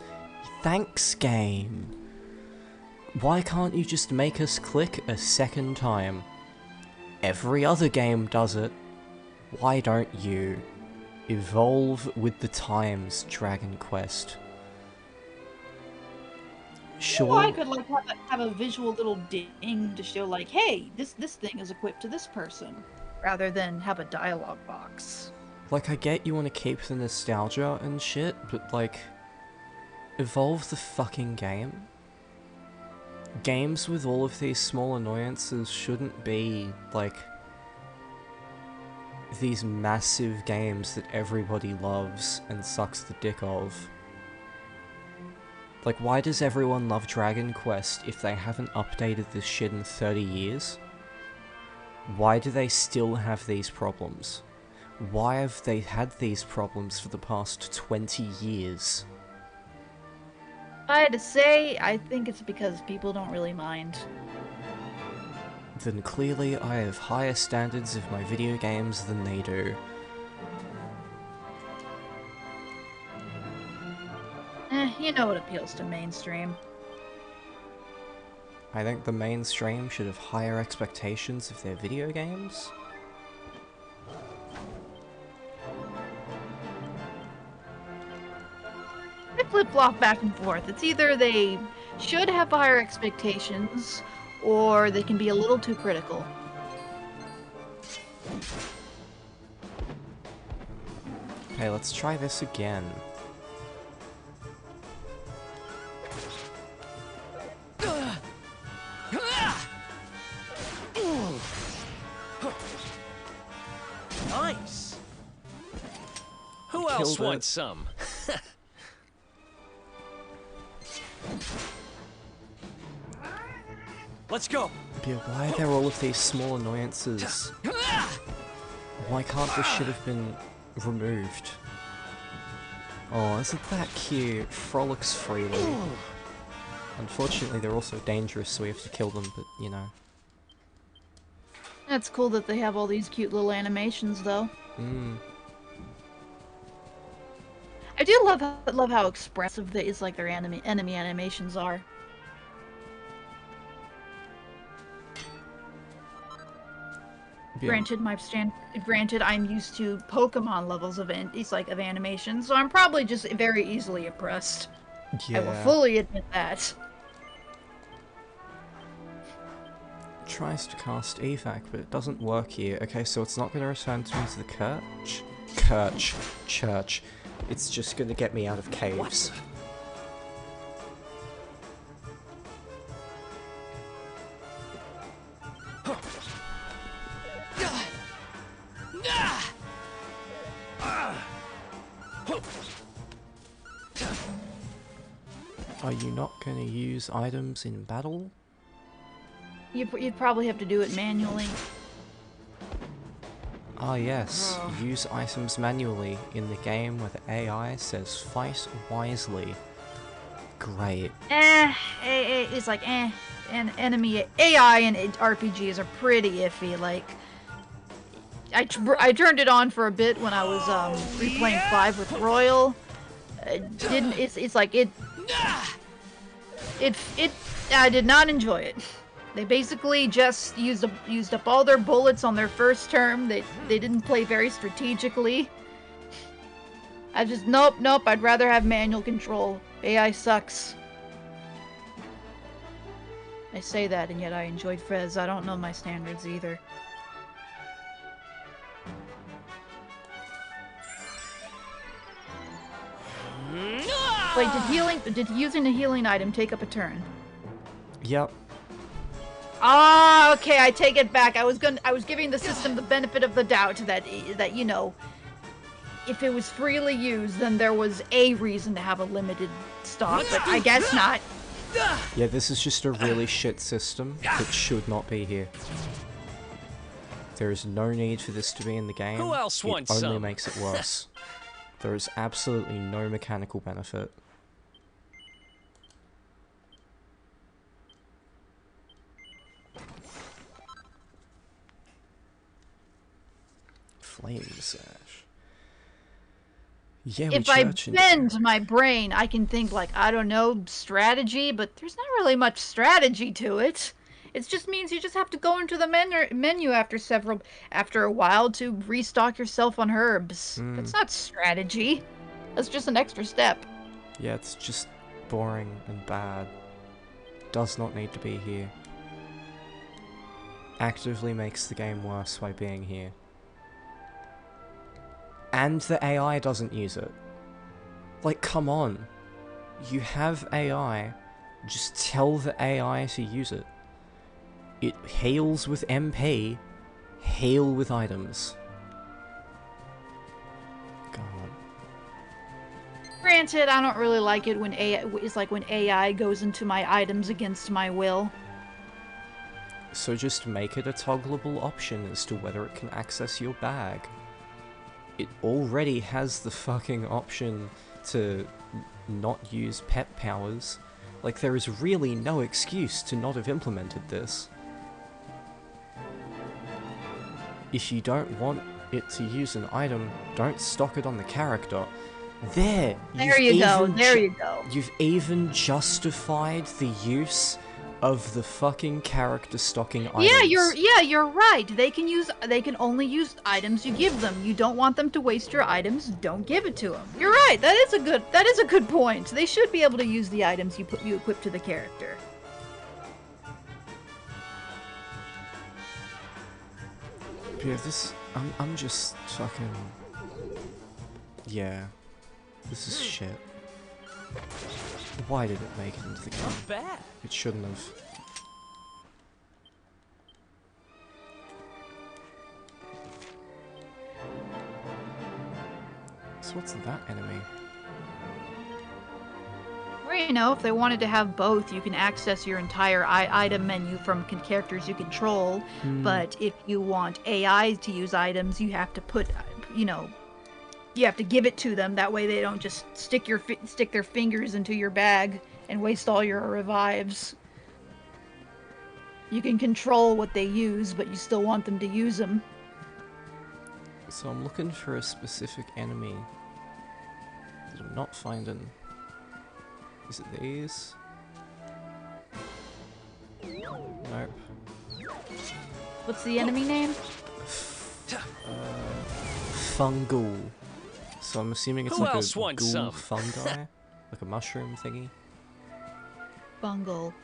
Thanks, game. Why can't you just make us click a second time? Every other game does it. Why don't you? Evolve with the times, Dragon Quest. Sure. Well, I could like have a visual little ding to show like, hey, this thing is equipped to this person, rather than have a dialogue box. Like, I get you want to keep the nostalgia and shit, but like, evolve the fucking game. Games with all of these small annoyances shouldn't be like these massive games that everybody loves and sucks the dick of. Like, why does everyone love Dragon Quest if they haven't updated this shit in 30 years? Why do they still have these problems? Why have they had these problems for the past 20 years? I had to say, I think it's because people don't really mind. Then clearly I have higher standards of my video games than they do. You know what appeals to mainstream. I think the mainstream should have higher expectations of their video games. They flip-flop back and forth. It's either they should have higher expectations, or they can be a little too critical. Okay, let's try this again. Nice. Who else wants some? Let's go. Yeah, why are there all of these small annoyances? Why can't this shit have been removed? Oh, isn't that cute? Frolics freely. Unfortunately, they're also dangerous, so we have to kill them, but, you know. It's cool that they have all these cute little animations, though. I do love how expressive their enemy animations are. Yeah. Granted, I'm used to Pokemon levels of animation, so I'm probably just very easily impressed. Yeah. I will fully admit that. Tries to cast evac, but it doesn't work here. Okay, so it's not going to return to me to the church. It's just going to get me out of caves. Are you not going to use items in battle? You'd probably have to do it manually. Ah yes, use items manually in the game where the AI says fight wisely. Great. It's like and enemy AI and RPGs are pretty iffy. Like, I turned it on for a bit when I was replaying 5 with Royal. I did not enjoy it. They basically just used up all their bullets on their first turn. They didn't play very strategically. I just nope. I'd rather have manual control. AI sucks. I say that, and yet I enjoyed Fez. I don't know my standards either. Wait, did using a healing item take up a turn? Yep. Ah, okay, I take it back. I was giving the system the benefit of the doubt that you know, if it was freely used, then there was a reason to have a limited stock, but I guess not. Yeah, this is just a really shit system that should not be here. There is no need for this to be in the game. Who else wants it only some? makes it worse. There is absolutely no mechanical benefit. Flame Sash. Yeah, If I bend my brain, I can think like, I don't know, strategy, but there's not really much strategy to it. It just means you just have to go into the menu after a while to restock yourself on herbs. That's not strategy. That's just an extra step. Yeah, it's just boring and bad. Does not need to be here. Actively makes the game worse by being here. And the AI doesn't use it. Like, come on. You have AI. Just tell the AI to use it. It heals with MP. Heal with items. God. Granted, I don't really like it when AI goes into my items against my will. So just make it a toggleable option as to whether it can access your bag. It already has the fucking option to not use pet powers. Like, there is really no excuse to not have implemented this. If you don't want it to use an item, don't stock it on the character. There you go. You've even justified the use of the fucking character stocking items. You're right. They can only use items you give them. You don't want them to waste your items, don't give it to them. You're right. That is a good point. They should be able to use the items you equip to the character. Yeah, I'm just fucking... Yeah. This is shit. Why did it make it into the game? Not bad. It shouldn't have. So what's that enemy? Well, you know, if they wanted to have both, you can access your entire item menu from characters you control. But if you want AI to use items, you have to put, you have to give it to them. That way they don't just stick their fingers into your bag and waste all your revives. You can control what they use, but you still want them to use them. So I'm looking for a specific enemy that I'm not finding. Is it these? Nope. What's the enemy name? Fungal. So I'm assuming it's Who like else a wants ghoul some? fungi? Like a mushroom thingy? Bungle.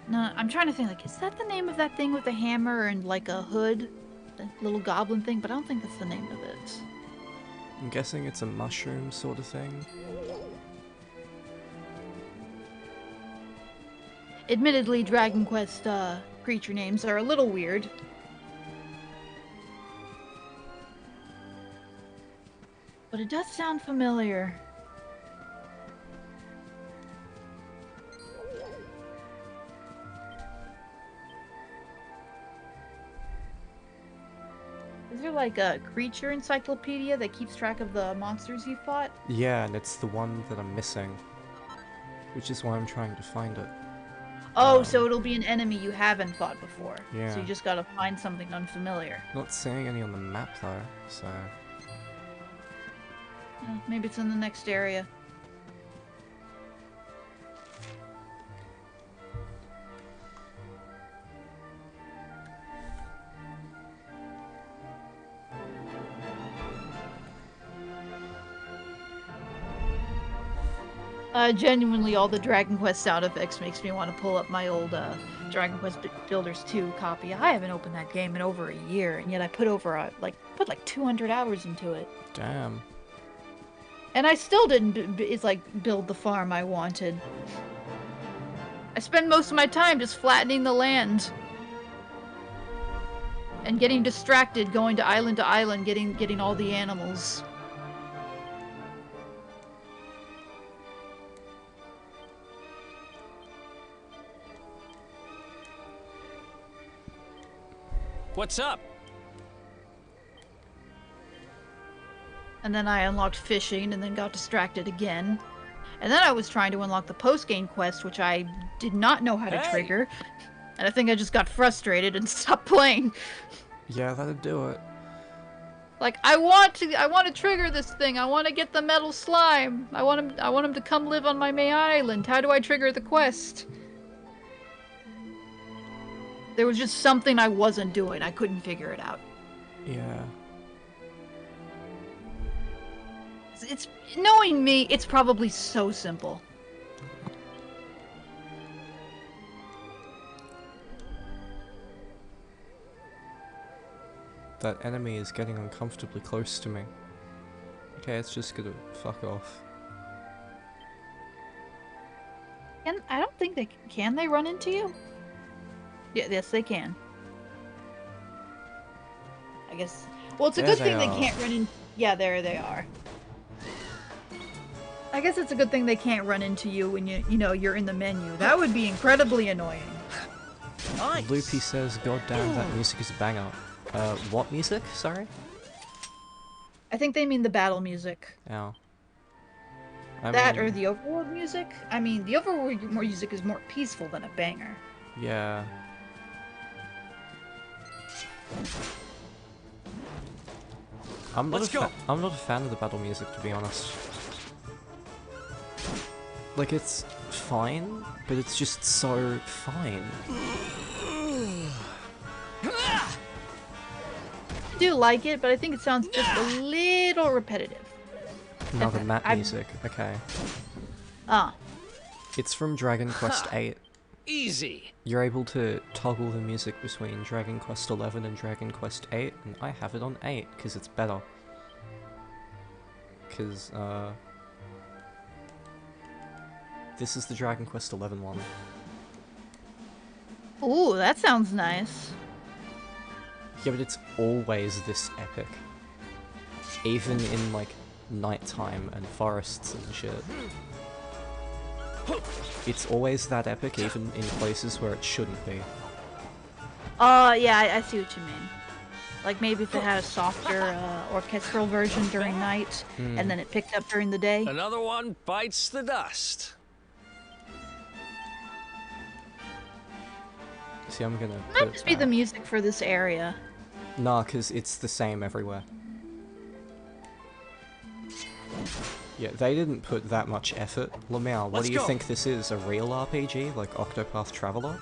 No, I'm trying to think, like, is that the name of that thing with the hammer and, like, a hood? The little goblin thing? But I don't think that's the name of it. I'm guessing it's a mushroom sort of thing. Admittedly, Dragon Quest, creature names are a little weird. But it does sound familiar. Is there like a creature encyclopedia that keeps track of the monsters you fought? Yeah, and it's the one that I'm missing. Which is why I'm trying to find it. Oh, so it'll be an enemy you haven't fought before. Yeah. So you just gotta find something unfamiliar. Not seeing any on the map though, so... Maybe it's in the next area. Genuinely, all the Dragon Quest sound effects makes me want to pull up my old Dragon Quest Builders 2 copy. I haven't opened that game in over a year, and yet I put like 200 hours into it. Damn. And I still didn't build the farm I wanted. I spend most of my time just flattening the land. And getting distracted, going to island, getting all the animals. What's up? And then I unlocked fishing and then got distracted again. And then I was trying to unlock the post-game quest, which I did not know how to trigger. And I think I just got frustrated and stopped playing. Yeah, that'd do it. Like, I want to trigger this thing. I want to get the metal slime. I want him to come live on my main island. How do I trigger the quest? There was just something I wasn't doing. I couldn't figure it out. Yeah. It's knowing me, it's probably so simple. That enemy is getting uncomfortably close to me. Okay, it's just gonna fuck off. I don't think they can. They run into you? Yeah, yes, they can. I guess. Well, it's a good thing they can't run in. Yeah, there they are. I guess it's a good thing they can't run into you when you know you're in the menu. That would be incredibly annoying. Nice. Loopy says, "God damn, that music is a banger." What music? Sorry. I think they mean the battle music. Oh. That or the overworld music? I mean, the overworld music is more peaceful than a banger. Yeah. I'm not a fan of the battle music, to be honest. Like, it's fine, but it's just so fine. I do like it, but I think it sounds just a little repetitive. No, the map music. Okay. Ah. It's from Dragon Quest VIII. Easy. You're able to toggle the music between Dragon Quest XI and Dragon Quest VIII, and I have it on 8 because it's better. Because, this is the Dragon Quest XI one. Ooh, that sounds nice. Yeah, but it's always this epic. Even in, like, nighttime and forests and shit. It's always that epic, even in places where it shouldn't be. Yeah, I see what you mean. Like maybe if it had a softer orchestral version during night, and then it picked up during the day. Another one bites the dust. See, I'm gonna Might just be the music for this area. Nah, cause it's the same everywhere. Yeah, they didn't put that much effort. Lamau, what do you think this is? A real RPG, like Octopath Traveler?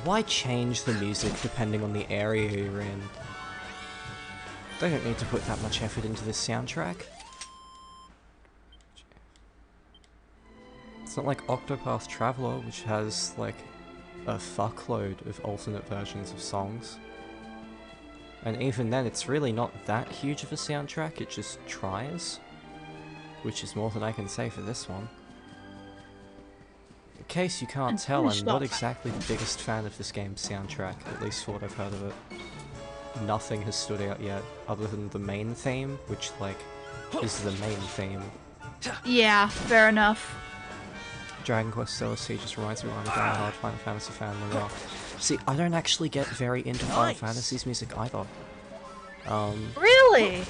Why change the music depending on the area you're in? They don't need to put that much effort into this soundtrack. It's not like Octopath Traveler, which has, like, a fuckload of alternate versions of songs. And even then, it's really not that huge of a soundtrack, it just tries. Which is more than I can say for this one. In case you can't tell, I'm not exactly the biggest fan of this game's soundtrack, at least for what I've heard of it. Nothing has stood out yet, other than the main theme, which, like, is the main theme. Yeah, fair enough. Dragon Quest DLC just reminds me of I'm a die-hard Final Fantasy fan. See, I don't actually get very into Final Fantasy's music either. Really?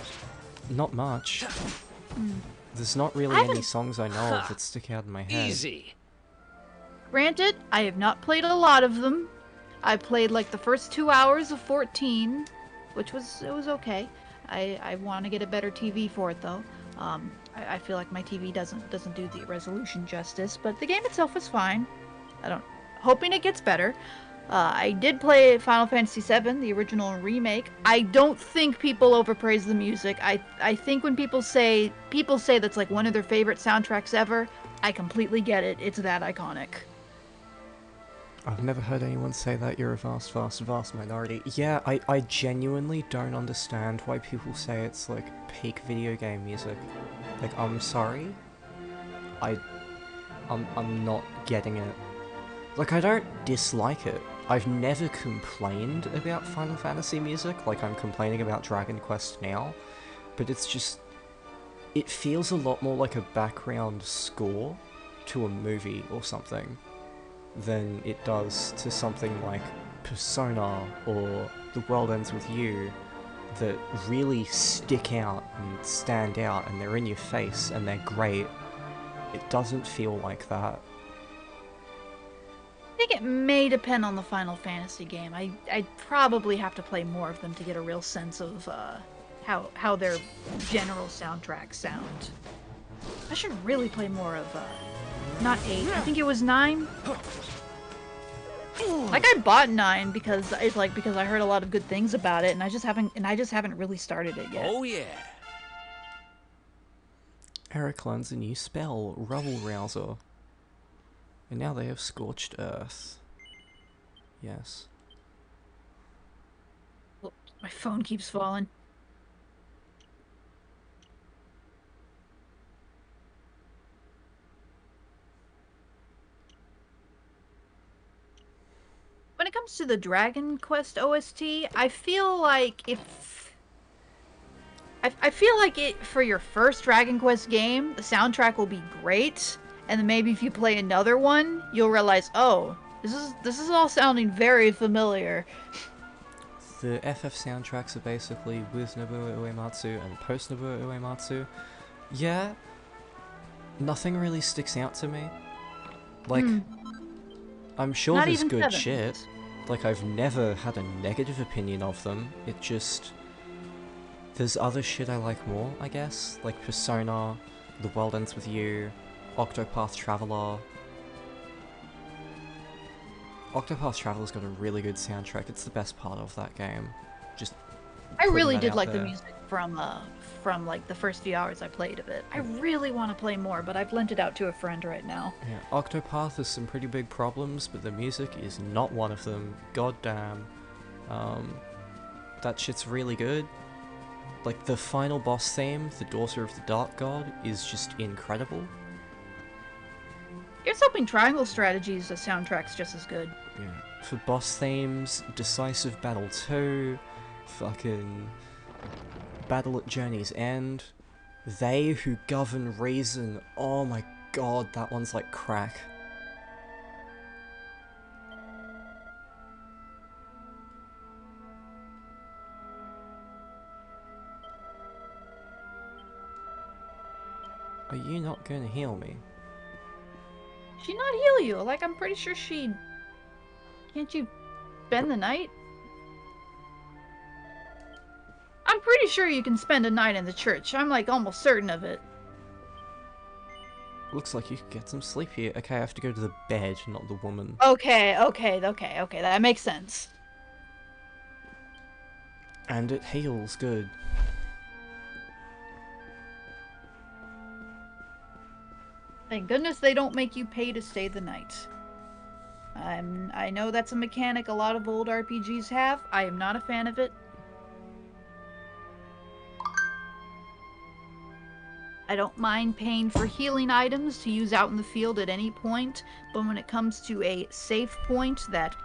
Not much. There's not really any songs I know of that stick out in my head. Easy. Granted, I have not played a lot of them. I played like the first 2 hours of 14, which was okay. I want to get a better TV for it though. I feel like my TV doesn't do the resolution justice, but the game itself is fine. Hoping it gets better. I did play Final Fantasy VII, the original remake. I don't think people overpraise the music. I think when people say that's like one of their favorite soundtracks ever, I completely get it. It's that iconic. I've never heard anyone say that. You're a vast minority. Yeah, I genuinely don't understand why people say it's like peak video game music. Like, I'm sorry. I'm not getting it. Like, I don't dislike it. I've never complained about Final Fantasy music like I'm complaining about Dragon Quest now, but it's just... it feels a lot more like a background score to a movie or something than it does to something like Persona or The World Ends With You that really stick out and stand out and they're in your face and they're great. It doesn't feel like that. I think it may depend on the Final Fantasy game. I'd probably have to play more of them to get a real sense of how their general soundtracks sound. I should really play more of not 8. I think it was 9. Like I bought 9 because it's like because I heard a lot of good things about it, and I just haven't really started it yet. Oh yeah. Erik learns a new spell, Rubble Rouser. And now they have Scorched Earth. Yes. Oh, my phone keeps falling. When it comes to the Dragon Quest OST, I feel like I feel like it for your first Dragon Quest game, the soundtrack will be great, and then maybe if you play another one, you'll realize, oh, this is all sounding very familiar. The FF soundtracks are basically with Nobuo Uematsu and post Nobuo Uematsu. Yeah, nothing really sticks out to me. Like, I'm sure Not there's even good 7. shit. Like, I've never had a negative opinion of them. It just... There's other shit I like more, I guess. Like Persona, The World Ends With You, Octopath Traveler. Octopath Traveler's got a really good soundtrack. It's the best part of that game. Just I putting really that did out like there. the music from like the first few hours I played of it. I really want to play more, but I've lent it out to a friend right now. Yeah, Octopath has some pretty big problems, but the music is not one of them. God damn. That shit's really good. Like, the final boss theme, the Daughter of the Dark God, is just incredible. Here's hoping Triangle Strategies, the soundtrack's just as good. Yeah. For boss themes, Decisive Battle 2, fucking Battle at Journey's End, They Who Govern Reason, oh my god, that one's like crack. Are you not going to heal me? She not heal you? Like, I'm pretty sure she... Can't you spend the night? I'm pretty sure you can spend a night in the church. I'm, like, almost certain of it. Looks like you could get some sleep here. Okay, I have to go to the bed, not the woman. Okay. That makes sense. And it heals good. Thank goodness they don't make you pay to stay the night. I know that's a mechanic a lot of old RPGs have. I am not a fan of it. I don't mind paying for healing items to use out in the field at any point, but when it comes to a save point that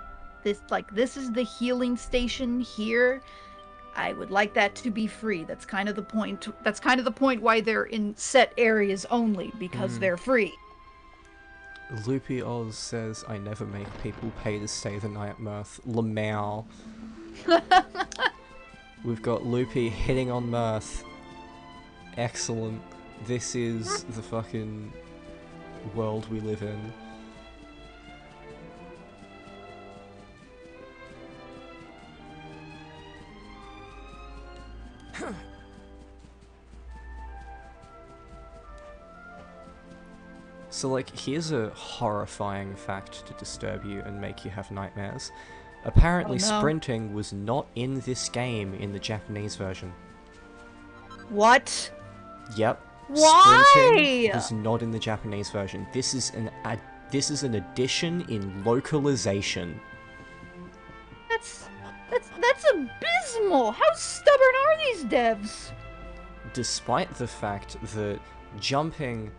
this is the healing station here, I would like that to be free. That's kind of the point. That's kind of the point why they're in set areas only, because they're free. Loopy Oz says, I never make people pay to stay the night, Mirth. Lamau. We've got Loopy hitting on Mirth. Excellent. This is the fucking world we live in. So, like, here's a horrifying fact to disturb you and make you have nightmares. Apparently, Oh, no. sprinting was not in this game in the Japanese version. What? Yep. Why? Sprinting was not in the Japanese version. This is an addition in localization. That's abysmal. How stubborn are these devs? Despite the fact that jumping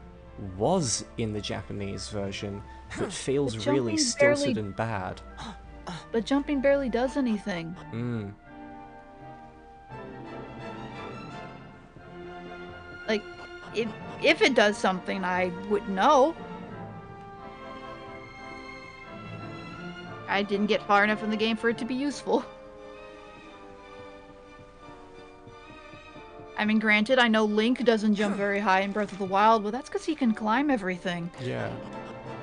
was in the Japanese version, but feels But really jumping stilted barely- and bad. But jumping barely does anything. Like, if it does something, I would know. I didn't get far enough in the game for it to be useful. I mean, granted, I know Link doesn't jump very high in Breath of the Wild, but that's because he can climb everything. Yeah.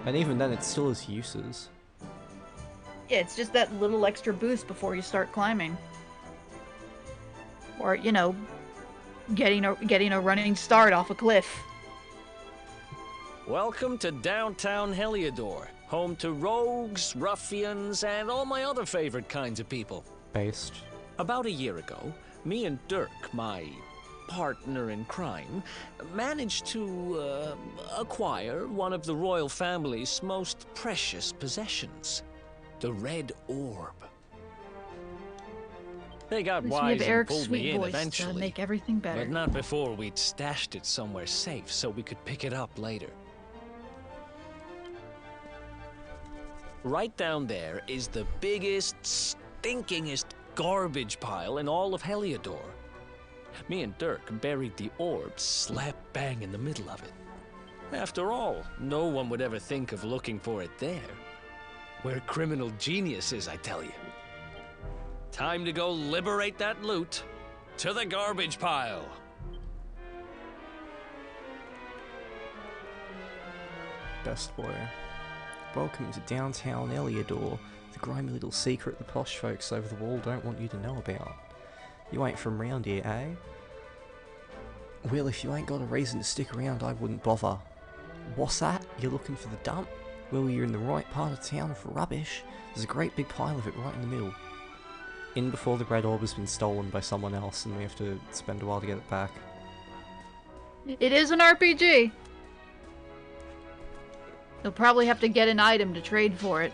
And even then, it still has uses. Yeah, it's just that little extra boost before you start climbing. Or, you know, getting a running start off a cliff. Welcome to downtown Heliodor, Home to rogues, ruffians, and all my other favorite kinds of people. Based. About a year ago, me and Dirk, my partner in crime, managed to acquire one of the royal family's most precious possessions, the Red Orb. They got At least we wise have and Eric's pulled me sweet in voice to eventually, make everything better. but not before we'd stashed it somewhere safe so we could pick it up later. Right down there is the biggest, stinkingest garbage pile in all of Heliodor. Me and Dirk buried the orb slap bang in the middle of it. After all, no one would ever think of looking for it there. We're criminal geniuses, I tell you. Time to go liberate that loot. To the garbage pile. Best boy. Welcome to downtown Heliodor, the grimy little secret the posh folks over the wall don't want you to know about. You ain't from round here, eh? Well, if you ain't got a reason to stick around, I wouldn't bother. What's that? You're looking for the dump? Well, you're in the right part of town for rubbish. There's a great big pile of it right in the middle. In before the red orb has been stolen by someone else and we have to spend a while to get it back. It is an RPG. You'll probably have to get an item to trade for it.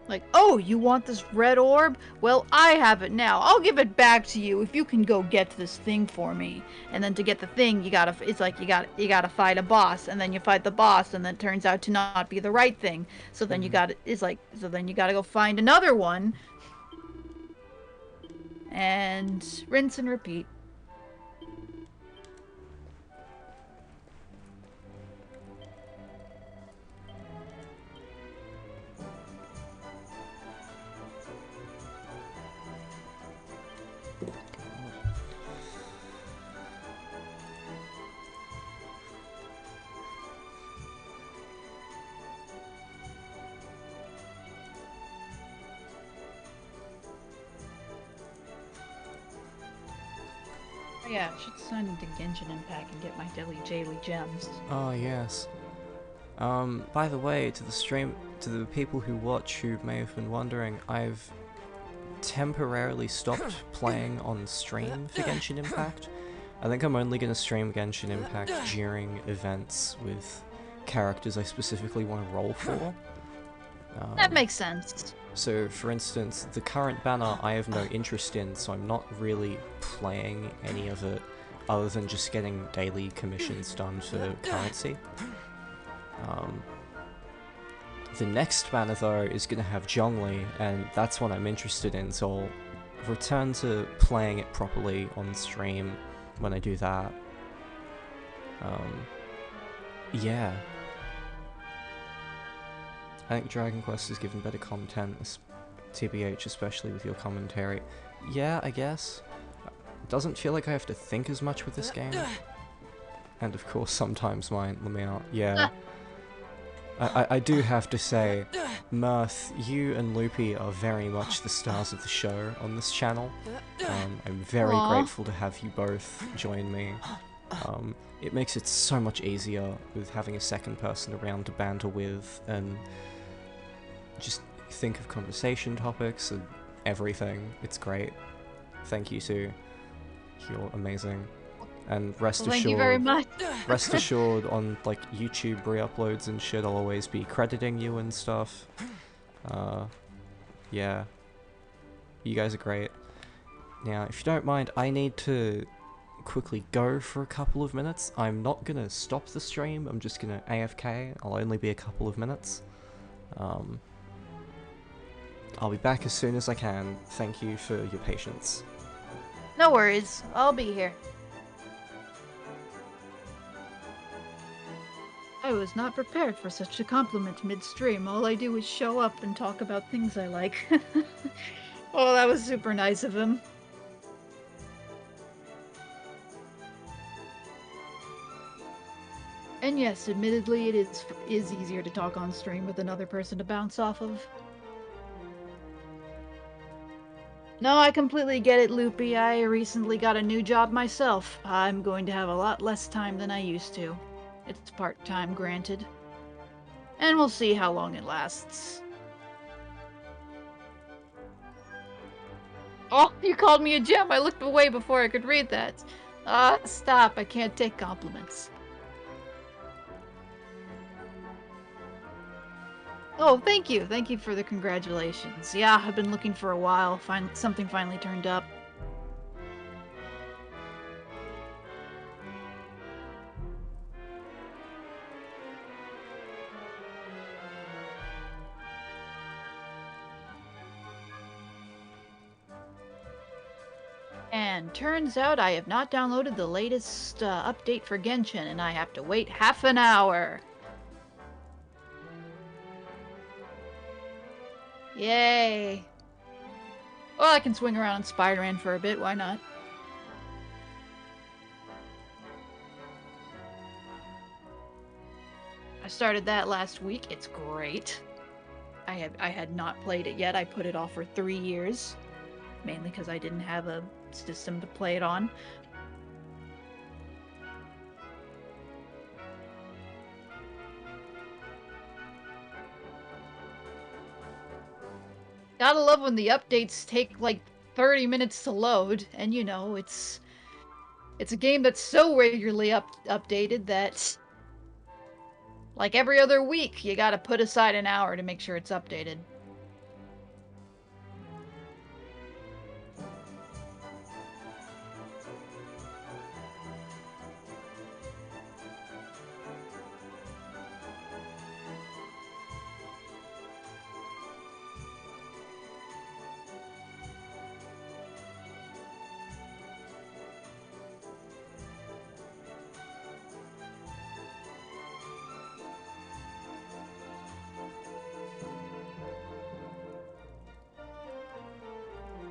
Like, oh, you want this red orb? Well, I have it now. I'll give it back to you if you can go get this thing for me. And then to get the thing, it's like you gotta fight a boss, and then you fight the boss, and then it turns out to not be the right thing. So then you gotta go find another one. And rinse and repeat. Yeah, I should sign into Genshin Impact and get my daily gems. Oh, yes. By the way, to the people who watch who may have been wondering, I've temporarily stopped playing on stream for Genshin Impact. I think I'm only going to stream Genshin Impact during events with characters I specifically want to roll for. That makes sense. So, for instance, the current banner I have no interest in, so I'm not really playing any of it other than just getting daily commissions done for currency. The next banner, though, is going to have Zhongli, and that's what I'm interested in, so I'll return to playing it properly on stream when I do that. Yeah. I think Dragon Quest has given better content, TBH, especially with your commentary. Yeah, I guess. It doesn't feel like I have to think as much with this game. And of course, sometimes mine, let me out. Yeah. I do have to say, Mirth, you and Loopy are very much the stars of the show on this channel. I'm very grateful to have you both join me. It makes it so much easier with having a second person around to banter with and just think of conversation topics and everything. It's great. Thank you too. You're amazing. And rest assured, thank you very much. Rest assured, on like YouTube re-uploads and shit, I'll always be crediting you and stuff. Yeah. You guys are great. Now, if you don't mind, I need to quickly go for a couple of minutes. I'm not gonna stop the stream, I'm just gonna AFK. I'll only be a couple of minutes. I'll be back as soon as I can. Thank you for your patience. No worries. I'll be here. I was not prepared for such a compliment mid-stream. All I do is show up and talk about things I like. Oh, that was super nice of him. And yes, admittedly, it is easier to talk on stream with another person to bounce off of. No, I completely get it, Loopy. I recently got a new job myself. I'm going to have a lot less time than I used to. It's part-time, granted. And we'll see how long it lasts. Oh, you called me a gem! I looked away before I could read that. Stop. I can't take compliments. Oh, thank you. Thank you for the congratulations. Yeah, I've been looking for a while. Something finally turned up. And turns out I have not downloaded the latest update for Genshin, and I have to wait half an hour. Yay. Well, I can swing around on Spider-Man for a bit, why not? I started that last week. It's great. I had not played it yet. I put it off for 3 years. Mainly because I didn't have a system to play it on. Gotta love when the updates take like 30 minutes to load, and you know, it's a game that's so regularly updated that like every other week you gotta put aside an hour to make sure it's updated.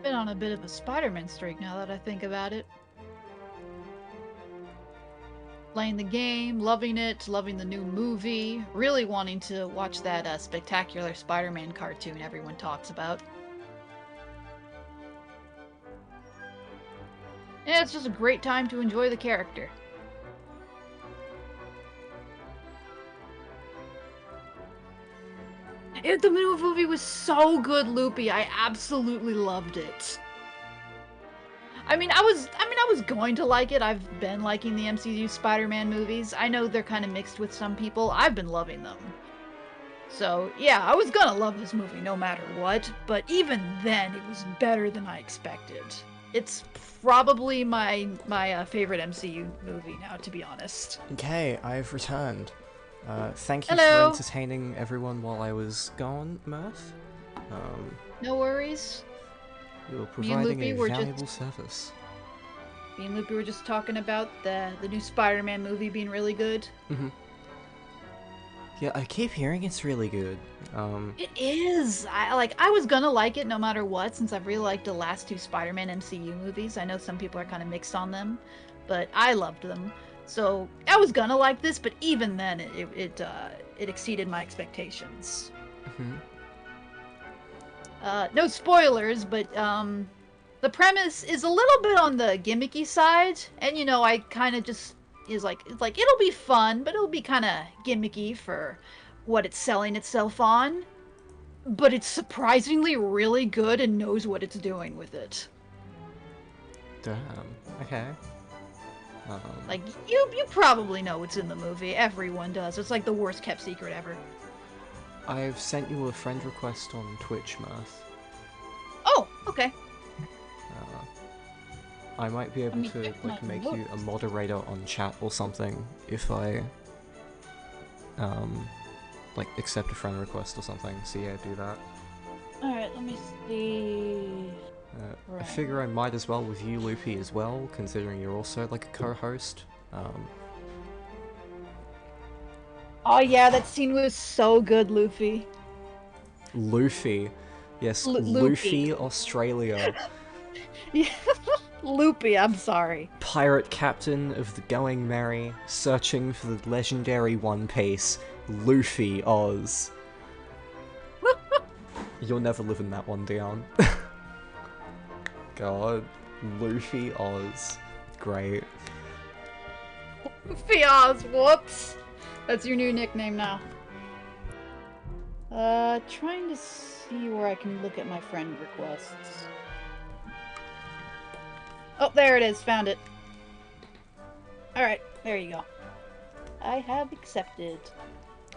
Been on a bit of a Spider-Man streak now that I think about it. Playing the game, loving it, loving the new movie, really wanting to watch that spectacular Spider-Man cartoon everyone talks about. Yeah, it's just a great time to enjoy the character. The new movie was so good, Loopy. I absolutely loved it. I mean, I was going to like it. I've been liking the MCU Spider-Man movies. I know they're kind of mixed with some people. I've been loving them. So, yeah, I was gonna love this movie no matter what, but even then, it was better than I expected. It's probably my favorite MCU movie now, to be honest. Okay, I've returned. Thank you Hello. for entertaining everyone while I was gone, Mirth. No worries. You were Me and providing Loopy a were valuable service. Me and Loopy were just talking about the new Spider-Man movie being really good. Mm-hmm. Yeah, I keep hearing it's really good. It is! I was gonna like it no matter what, since I've really liked the last two Spider-Man MCU movies. I know some people are kind of mixed on them, but I loved them. So, I was gonna like this, but even then, it exceeded my expectations. Mm-hmm. No spoilers, but, the premise is a little bit on the gimmicky side, and you know, I kind of just it's like it'll be fun, but it'll be kind of gimmicky for what it's selling itself on. But it's surprisingly really good and knows what it's doing with it. Damn. Okay. Like you probably know what's in the movie. Everyone does. It's like the worst kept secret ever. I've sent you a friend request on Twitch, Mirth. Oh, okay. I might be able me to check like my make you a notes. moderator on chat or something if I like accept a friend request or something. So yeah, do that. All right, let me see. I Right. figure I might as well with you, Loopy, as well, considering you're also like a co-host. Oh yeah, that scene was so good, Luffy. Luffy, yes, Loopy. Luffy, Australia, Yeah, Loopy. I'm sorry. pirate captain of the Going Merry, searching for the legendary One Piece, Luffy Oz. You're never living that one down. God, Luffy Oz, great. Fiaz, whoops. That's your new nickname now. Trying to see where I can look at my friend requests. Oh, there it is. Found it. Alright, there you go. I have accepted.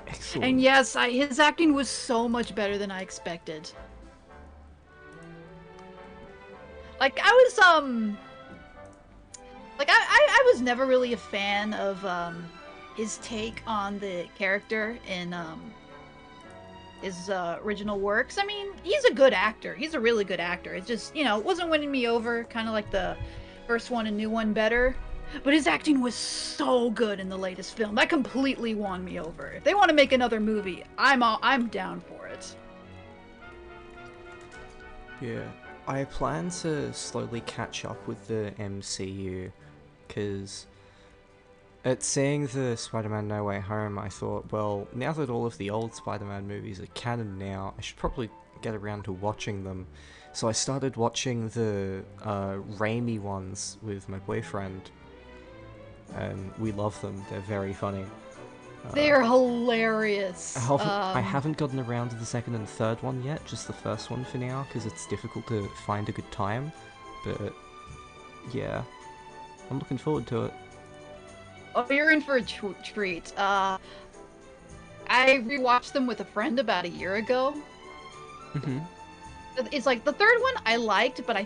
Excellent. And yes, his acting was so much better than I expected. Like, I was, like, I was never really a fan of, his take on the character in, his, original works. I mean, he's a good actor. He's a really good actor. It's just, you know, it wasn't winning me over, kind of like the first one and new one better. But his acting was so good in the latest film. That completely won me over. If they want to make another movie, I'm down for it. Yeah. I plan to slowly catch up with the MCU, because at seeing the Spider-Man No Way Home, I thought, well, now that all of the old Spider-Man movies are canon now, I should probably get around to watching them. So I started watching the Raimi ones with my boyfriend, and we love them. They're very funny. They're hilarious. I haven't gotten around to the second and third one yet, just the first one for now, because it's difficult to find a good time. But yeah, I'm looking forward to it. Oh, you're in for a treat. I rewatched them with a friend about a year ago. Mm-hmm. It's like the third one I liked, but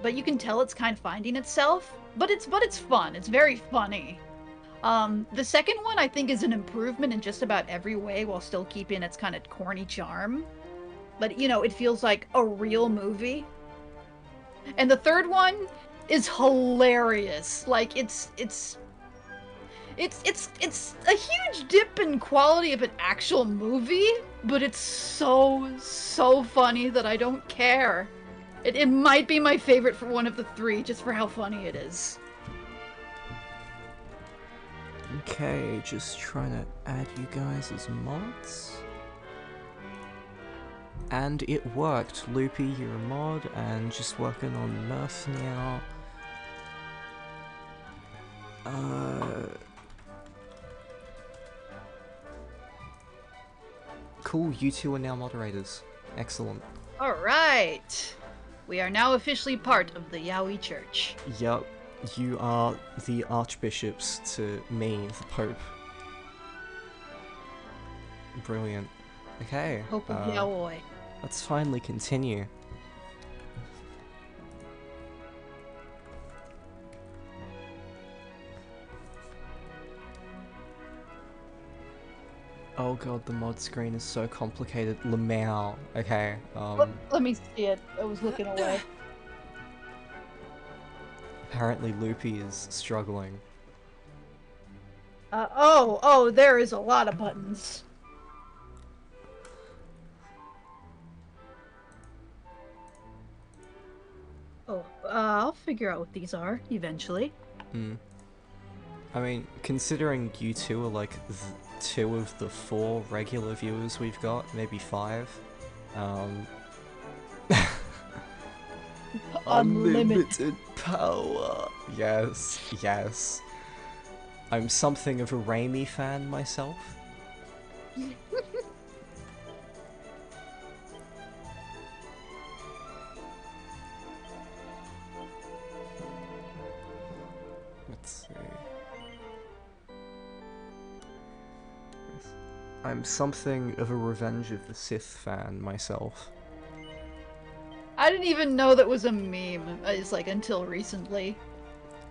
but you can tell it's kind of finding itself. But it's fun. It's very funny. The second one I think is an improvement in just about every way, while still keeping its kind of corny charm. But you know, it feels like a real movie. And the third one is hilarious. Like it's a huge dip in quality of an actual movie, but it's so funny that I don't care. It might be my favorite for one of the three, just for how funny it is. Okay, just trying to add you guys as mods. And it worked. Loopy, you're a mod, and just working on Mirth now. Cool, you two are now moderators. Excellent. Alright! We are now officially part of the Yowie Church. Yup, you are the archbishops to me, the Pope. Brilliant. Okay. Pope of Yaoi. Let's finally continue. Oh god, the mod screen is so complicated. Lamau. Okay, Let me see it. I was looking away. apparently Loopy is struggling. Oh, there is a lot of buttons. Oh, I'll figure out what these are, eventually. I mean, considering you two are like two of the 4 regular viewers we've got, maybe 5, unlimited power. Yes, yes. I'm something of a Raimi fan myself. Let's see. I'm something of a Revenge of the Sith fan myself. I didn't even know that was a meme. It's like until recently.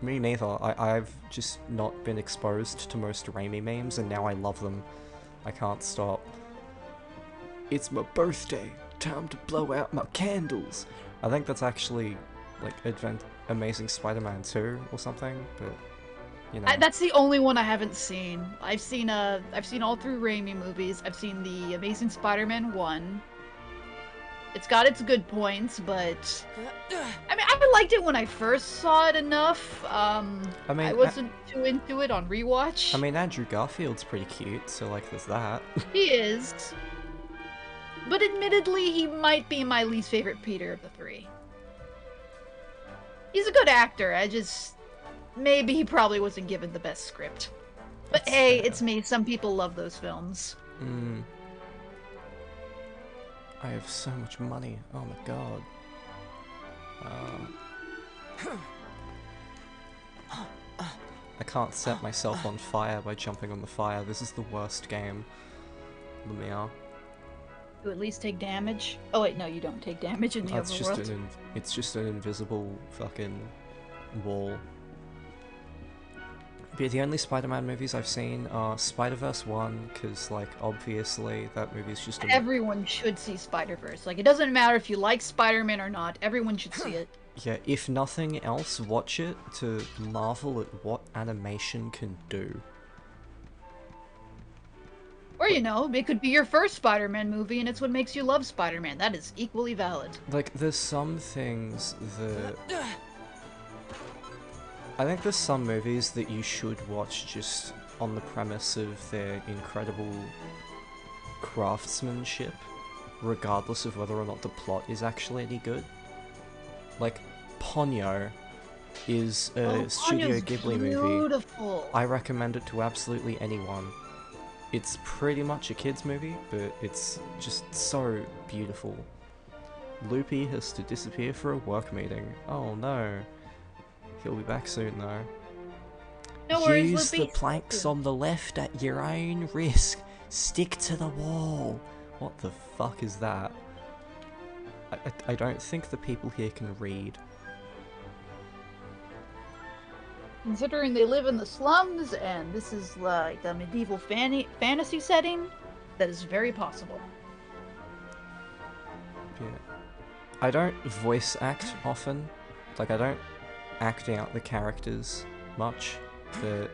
Me neither. I've just not been exposed to most Raimi memes, and now I love them. I can't stop. It's my birthday. Time to blow out my candles. I think that's actually like Amazing Spider-Man 2 or something, but you know. That's the only one I haven't seen. I've seen all 3 Raimi movies. I've seen the Amazing Spider-Man 1. It's got its good points, but I mean, I liked it when I first saw it enough. I mean, I wasn't too into it on rewatch. I mean, Andrew Garfield's pretty cute, so like there's that. He is. But admittedly, he might be my least favorite Peter of the 3. He's a good actor, maybe he probably wasn't given the best script. But That's hey, fair. it's me. Some people love those films. Mm. I have so much money. Oh my god. I can't set myself on fire by jumping on the fire. This is the worst game. Lemire. You at least take damage. Oh wait, no, you don't take damage in the That's just overworld. it's just an invisible fucking wall. But the only Spider-Man movies I've seen are Spider-Verse 1, because, like, obviously that movie's just a... Everyone should see Spider-Verse. Like, it doesn't matter if you like Spider-Man or not. Everyone should see it. Yeah, if nothing else, watch it to marvel at what animation can do. Or, you know, it could be your first Spider-Man movie and it's what makes you love Spider-Man. That is equally valid. Like, there's some things that... I think there's some movies that you should watch just on the premise of their incredible craftsmanship, regardless of whether or not the plot is actually any good. Like, Ponyo is a Studio Ponyo's Ghibli movie. beautiful. I recommend it to absolutely anyone. It's pretty much a kid's movie, but it's just so beautiful. Loopy has to disappear for a work meeting. Oh no. He'll be back soon though. No worries, Use Loopy. the planks on the left at your own risk. Stick to the wall. What the fuck is that? I don't think the people here can read. Considering they live in the slums and this is like a medieval fantasy setting, that is very possible. Yeah. I don't voice act often. Like, I don't act out the characters much, but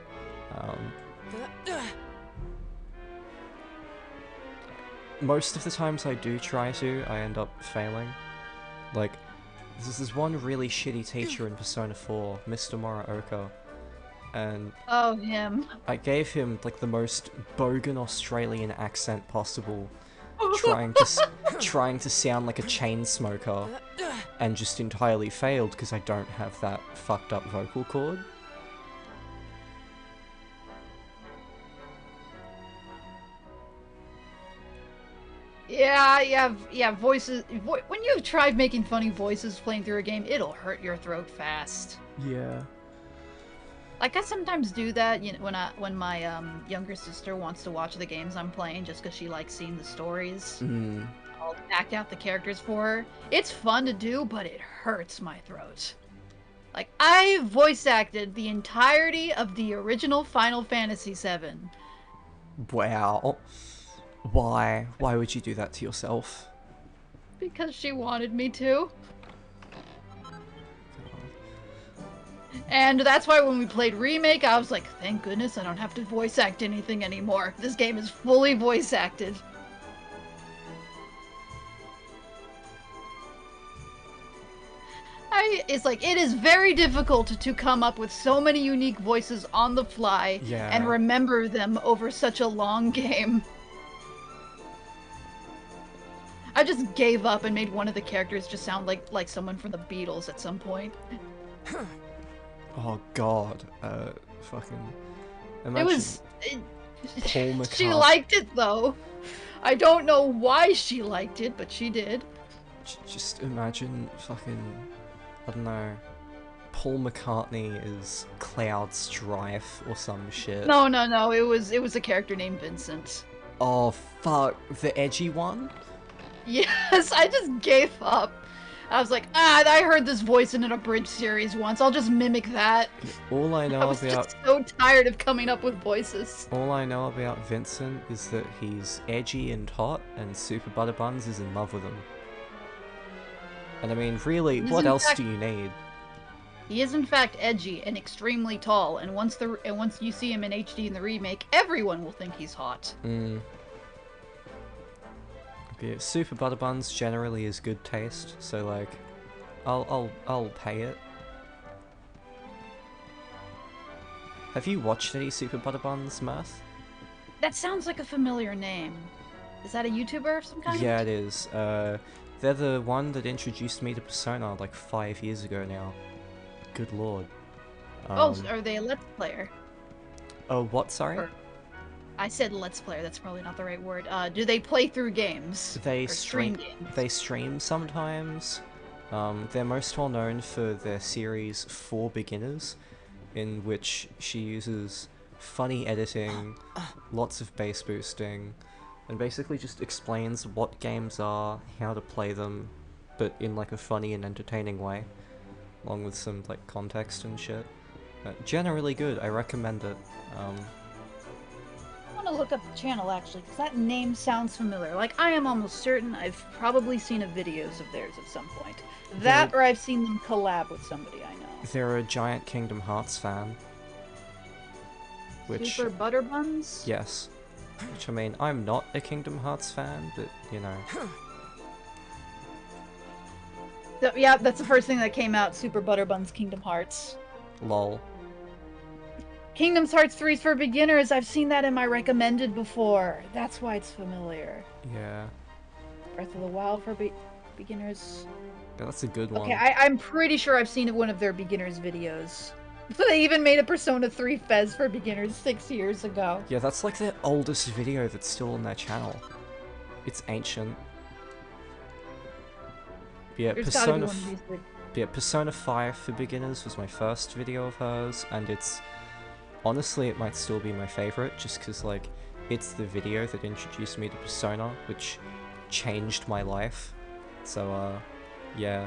most of the times I do try to, I end up failing. Like, there's this one really shitty teacher in Persona 4, Mr. Muraoka, and Oh, him. I gave him like the most bogan Australian accent possible, trying to sound like a chain smoker, and just entirely failed because I don't have that fucked up vocal cord. Yeah, voices. When you've tried making funny voices playing through a game, it'll hurt your throat fast. Yeah. Like, I sometimes do that, you know, when my younger sister wants to watch the games I'm playing just because she likes seeing the stories. Mm. I'll act out the characters for her. It's fun to do, but it hurts my throat. Like, I voice acted the entirety of the original Final Fantasy VII. Wow. Why? Why would you do that to yourself? Because she wanted me to. And that's why when we played Remake, I was like, thank goodness I don't have to voice act anything anymore. This game is fully voice acted. It's like, it is very difficult to come up with so many unique voices on the fly and remember them over such a long game. I just gave up and made one of the characters just sound like someone from the Beatles at some point. Oh god. Fucking... Imagine It was... Paul McCartney. She liked it, though. I don't know why she liked it, but she did. Just imagine fucking... I don't know... Paul McCartney is Cloud Strife or some shit. No. It was a character named Vincent. Oh fuck. The edgy one? Yes, I just gave up. I was like, I heard this voice in an abridged series once. I'll just mimic that. All I know I was about... just so tired of coming up with voices. All I know about Vincent is that he's edgy and hot, and Super Butterbuns is in love with him. And I mean, really, what else do you need? He is in fact edgy and extremely tall, and once you see him in HD in the remake, everyone will think he's hot. Yeah, Super Butterbuns generally is good taste, so like, I'll pay it. Have you watched any Super Butterbuns, Mirth? That sounds like a familiar name. Is that a YouTuber of some kind? Yeah, it is. They're the one that introduced me to Persona like 5 years ago now. Good lord. Oh, are they a Let's Player? Oh, what? Sorry. Or, I said let's player. That's probably not the right word. Do they play through games They or stream games? They stream sometimes. They're most well known for their series For Beginners, in which she uses funny editing, lots of bass boosting, and basically just explains what games are, how to play them, but in like a funny and entertaining way, along with some like context and shit. Generally good. I recommend it. I want to look up the channel actually, because that name sounds familiar. Like, I am almost certain I've probably seen a videos of theirs at some point. That, or I've seen them collab with somebody I know. They're a giant Kingdom Hearts fan. Which, Super Butterbuns? yes. Which, I mean, I'm not a Kingdom Hearts fan, but, you know. So, yeah, that's the first thing that came out, Super Butterbuns Kingdom Hearts. Lol. Kingdom Hearts 3 is for beginners. I've seen that in my recommended before. That's why it's familiar. Yeah. Breath of the Wild for beginners. Yeah, that's a good one. Okay, I'm pretty sure I've seen one of their beginners videos. They even made a Persona 3 Fez for beginners 6 years ago. Yeah, that's like their oldest video that's still on their channel. It's ancient. Yeah, Persona 5 for beginners was my first video of hers, and it's... Honestly, it might still be my favorite, just because, like, it's the video that introduced me to Persona, which changed my life. So, yeah,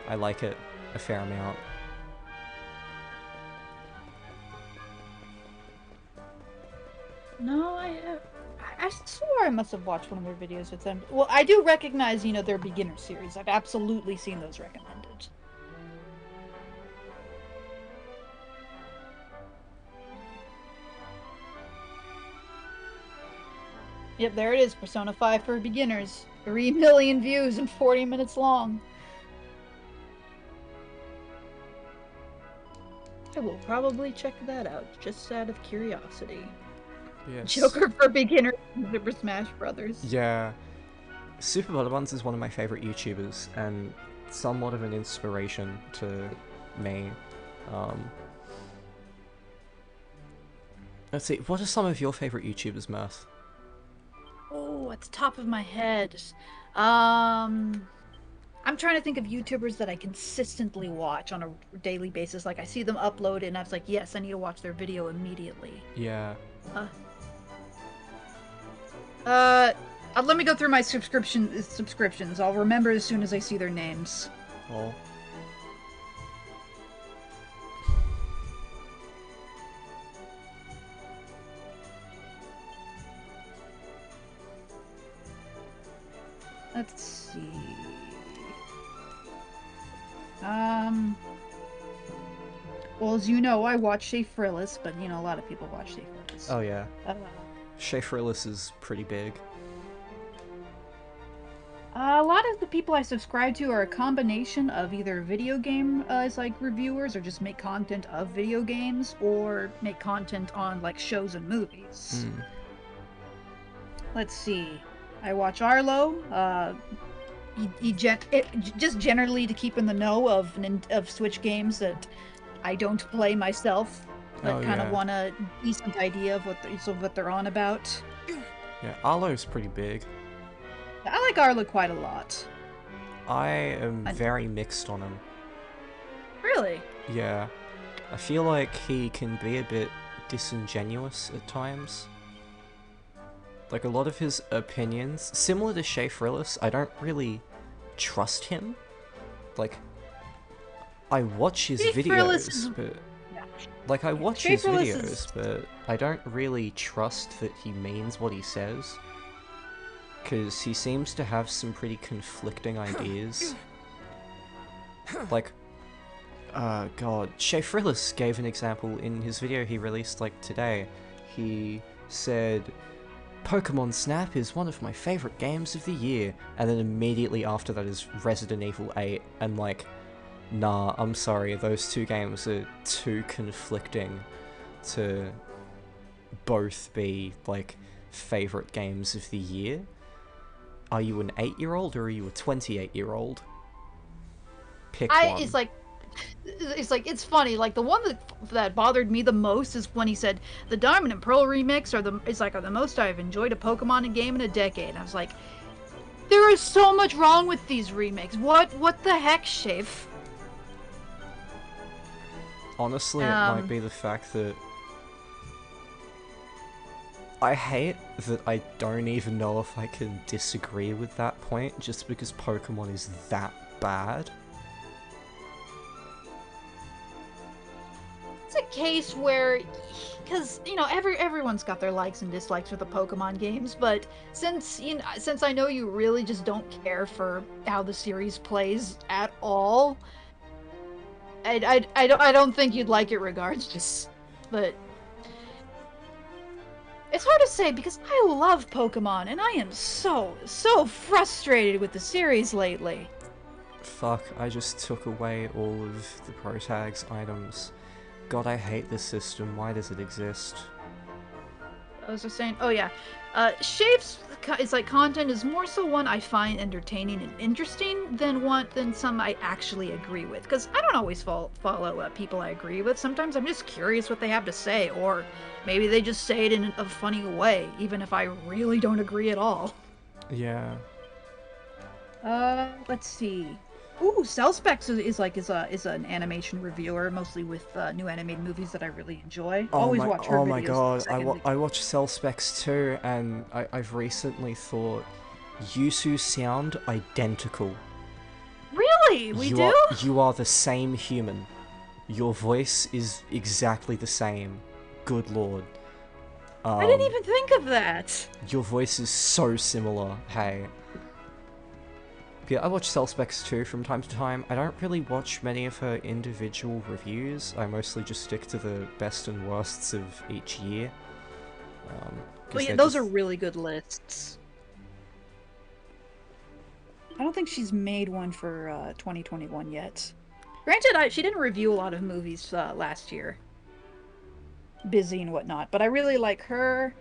I like it a fair amount. No, I swore I must have watched one of their videos with them. Well, I do recognize, you know, their beginner series. I've absolutely seen those recommended. Yep, there it is. Persona 5 for beginners. 3 million views and 40 minutes long. I will probably check that out, just out of curiosity. Yes. Joker for beginners in Super Smash Brothers. Yeah. Super Butterbuns is one of my favorite YouTubers, and somewhat of an inspiration to me. Let's see, what are some of your favorite YouTubers, Mirth? Oh, at the top of my head. I'm trying to think of YouTubers that I consistently watch on a daily basis. Like, I see them upload and I was like, yes, I need to watch their video immediately. Yeah. Let me go through my subscriptions. I'll remember as soon as I see their names. Oh. Let's see. Well, as you know, I watch Shay Frillis, but, you know, a lot of people watch Shay Frillis. Oh, yeah. Shay Frillis is pretty big. A lot of the people I subscribe to are a combination of either video game like reviewers, or just make content of video games, or make content on like shows and movies. Let's see. I watch Arlo. Just generally to keep in the know of Switch games that I don't play myself, but kind of want a decent idea of what they're on about. Yeah, Arlo's pretty big. I like Arlo quite a lot. I am very mixed on him. Really? Yeah. I feel like he can be a bit disingenuous at times. Like, a lot of his opinions, similar to Shay Frillis, I don't really trust him. Like, I watch his videos, but... Yeah. Like, I watch his videos, but I don't really trust that he means what he says. Because he seems to have some pretty conflicting ideas. Like, God, Shay Frillis gave an example in his video he released, like, today. He said, Pokemon Snap is one of my favorite games of the year, and then immediately after that is Resident Evil 8, and like, nah, I'm sorry, those two games are too conflicting to both be, like, favorite games of the year. Are you an 8-year-old or are you a 28-year-old? Pick one. It's like, It's like, it's funny. Like, the one that bothered me the most is when he said the Diamond and Pearl remix are the most I've enjoyed a Pokemon game in a decade. I was like, there is so much wrong with these remakes. What the heck, Shafe? Honestly, it might be the fact that I hate that I don't even know if I can disagree with that point, just because Pokemon is that bad. It's a case where, because you know, everyone's got their likes and dislikes with the Pokemon games, but since I know you really just don't care for how the series plays at all, I don't think you'd like it regardless. But it's hard to say because I love Pokemon and I am so frustrated with the series lately. Fuck, I just took away all of the Protag's items. God, I hate this system. Why does it exist? I was just saying, oh yeah, Shapes is like content is more so one I find entertaining and interesting than some I actually agree with. Because I don't always follow people I agree with. Sometimes I'm just curious what they have to say, or maybe they just say it in a funny way, even if I really don't agree at all. Yeah. Let's see. Ooh, Cellspecs is an animation reviewer, mostly with new animated movies that I really enjoy. Always watch her videos. Oh my god, I watch Cellspecs too, and I've recently thought you two sound identical. Really? We do? You are the same human. Your voice is exactly the same. Good lord. I didn't even think of that. Your voice is so similar, hey. Yeah, I watch Cellspecs too from time to time. I don't really watch many of her individual reviews. I mostly just stick to the best and worsts of each year. Well, yeah, those are really good lists. I don't think she's made one for 2021 yet. Granted, she didn't review a lot of movies last year. Busy and whatnot, but I really like her.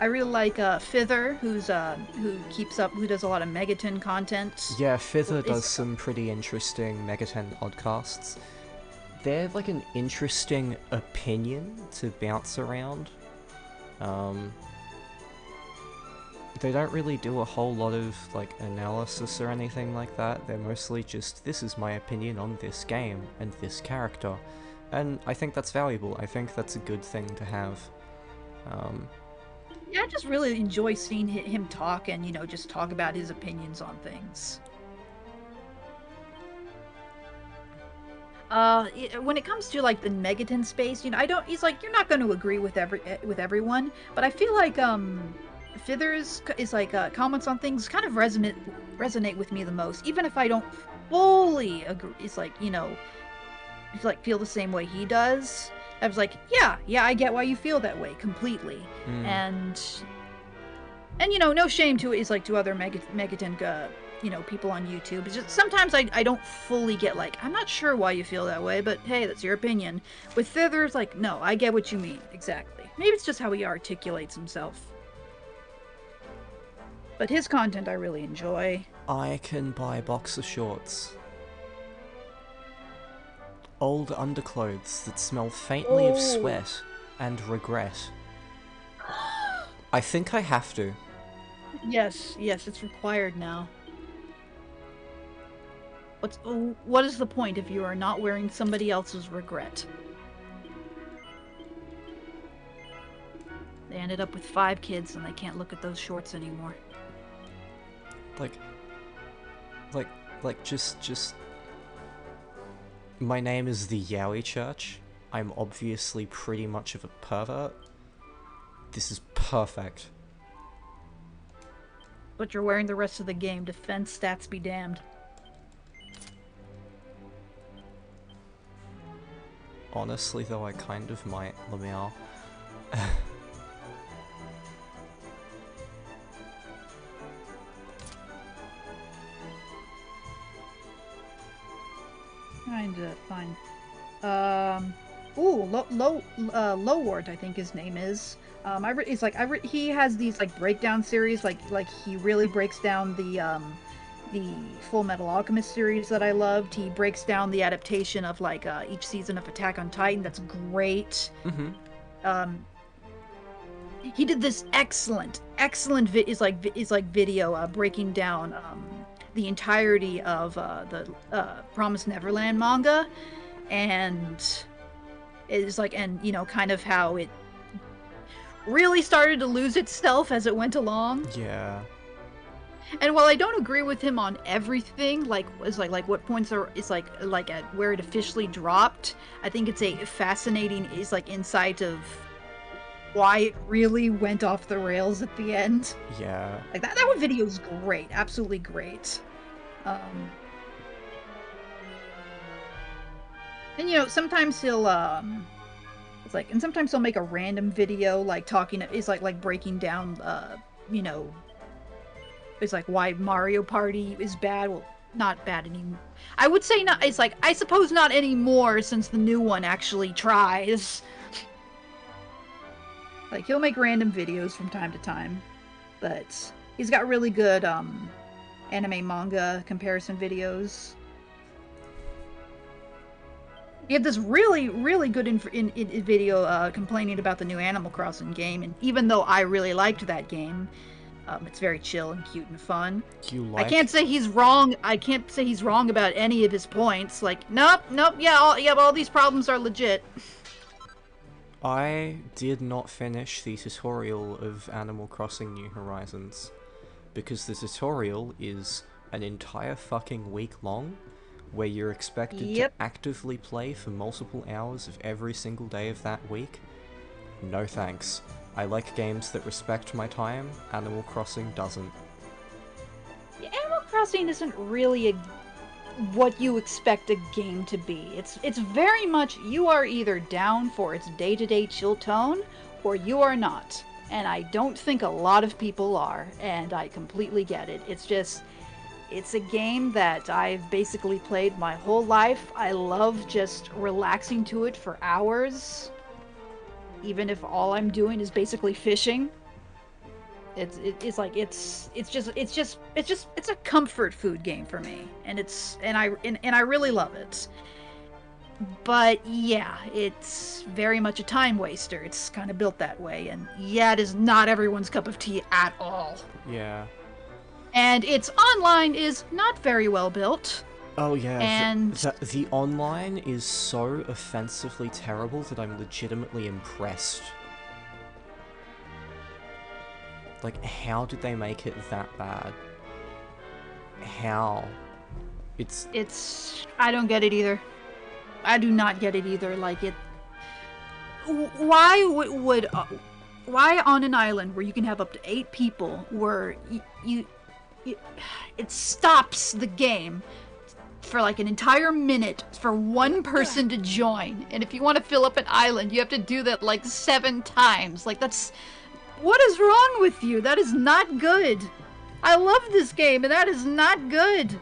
I really like Fither, who does a lot of Megaton content. Yeah, Fither does some pretty interesting Megaton podcasts. They're like an interesting opinion to bounce around. They don't really do a whole lot of like analysis or anything like that. They're mostly just, this is my opinion on this game and this character. And I think that's valuable. I think that's a good thing to have. Yeah, I just really enjoy seeing him talk and, you know, just talk about his opinions on things. When it comes to like the Megaton space, you know, he's like, you're not going to agree with everyone, but I feel like Fither's comments on things kind of resonate with me the most, even if I don't fully agree. It's like, you know, it's like feel the same way he does. I was like, yeah, I get why you feel that way completely, and you know, no shame to other Megaton you know, people on YouTube. It's just sometimes I don't fully get, like, I'm not sure why you feel that way, but hey, that's your opinion. With Fither's, like, no, I get what you mean exactly. Maybe it's just how he articulates himself. But his content I really enjoy. I can buy boxer shorts. Old underclothes that smell faintly of sweat and regret. I think I have to. Yes, it's required now. What is the point if you are not wearing somebody else's regret? They ended up with 5 kids and they can't look at those shorts anymore. Just... My name is the Yowie Church. I'm obviously pretty much of a pervert. This is perfect. But you're wearing the rest of the game. Defense stats be damned. Honestly, though, I kind of might, Lamau. Kinda fine. Lowart, I think his name is. He has these like breakdown series, like he really breaks down the Full Metal Alchemist series that I loved. He breaks down the adaptation of like each season of Attack on Titan. That's great. He did this excellent video breaking down the entirety of the Promised Neverland manga, and it's like, and you know, kind of how it really started to lose itself as it went along. Yeah. And while I don't agree with him on everything, like what points are at where it officially dropped, I think it's a fascinating insight of why it really went off the rails at the end. Yeah. Like that one video is great, absolutely great. And you know, sometimes he'll sometimes he'll make a random video like talking, like breaking down you know, it's like why Mario Party is bad. Well, not bad anymore. I would say not. It's like, I suppose not anymore since the new one actually tries. Like, he'll make random videos from time to time, but he's got really good anime manga comparison videos. He had this really good in video complaining about the new Animal Crossing game, and even though I really liked that game, it's very chill and cute and fun. I can't say he's wrong. I can't say he's wrong about any of his points. Like, nope, yeah, all these problems are legit. I did not finish the tutorial of Animal Crossing New Horizons, because the tutorial is an entire fucking week long, where you're expected to actively play for multiple hours of every single day of that week. No thanks. I like games that respect my time. Animal Crossing doesn't. Yeah, Animal Crossing isn't really what you expect a game to be. It's very much, you are either down for its day-to-day chill tone, or you are not. And I don't think a lot of people are, and I completely get it. It's just, it's a game that I've basically played my whole life. I love just relaxing to it for hours, even if all I'm doing is basically fishing. It's a comfort food game for me, and I really love it. But yeah, it's very much a time waster. It's kind of built that way, and yeah, it is not everyone's cup of tea at all. Yeah. And its online is not very well built. Oh yeah, and the online is so offensively terrible that I'm legitimately impressed. Like, how did they make it that bad? How? It's... I don't get it either. I do not get it either. Like, it... Why would... why on an island where you can have up to 8 people, where it stops the game for like an entire minute for one person to join, and if you want to fill up an island, you have to do that like 7 times. Like, that's... What is wrong with you? That is not good. I love this game, and that is not good.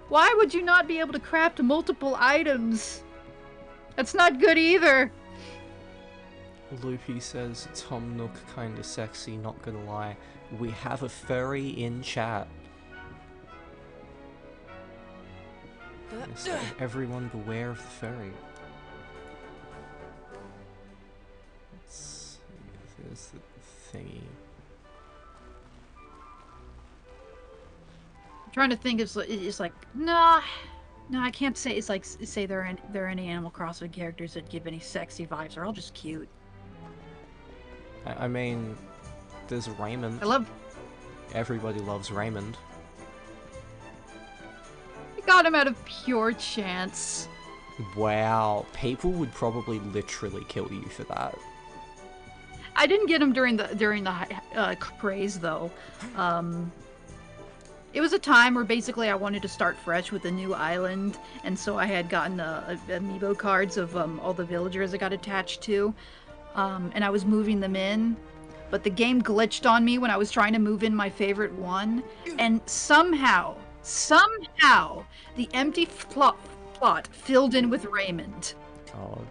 Why would you not be able to craft multiple items? That's not good either. Loopy says, Tom Nook kinda sexy, not gonna lie. We have a furry in chat. So everyone beware of the furry. Let's see, there's the thingy. I'm trying to think, it's like, nah, I can't say, it's like, say there are any Animal Crossing characters that give any sexy vibes. They're all just cute. I mean, there's Raymond. Everybody loves Raymond. I got him out of pure chance. Wow, people would probably literally kill you for that. I didn't get him during the craze though. It was a time where basically I wanted to start fresh with a new island, and so I had gotten amiibo cards of all the villagers I got attached to, and I was moving them in, but the game glitched on me when I was trying to move in my favorite one, and somehow, the empty plot filled in with Raymond. God.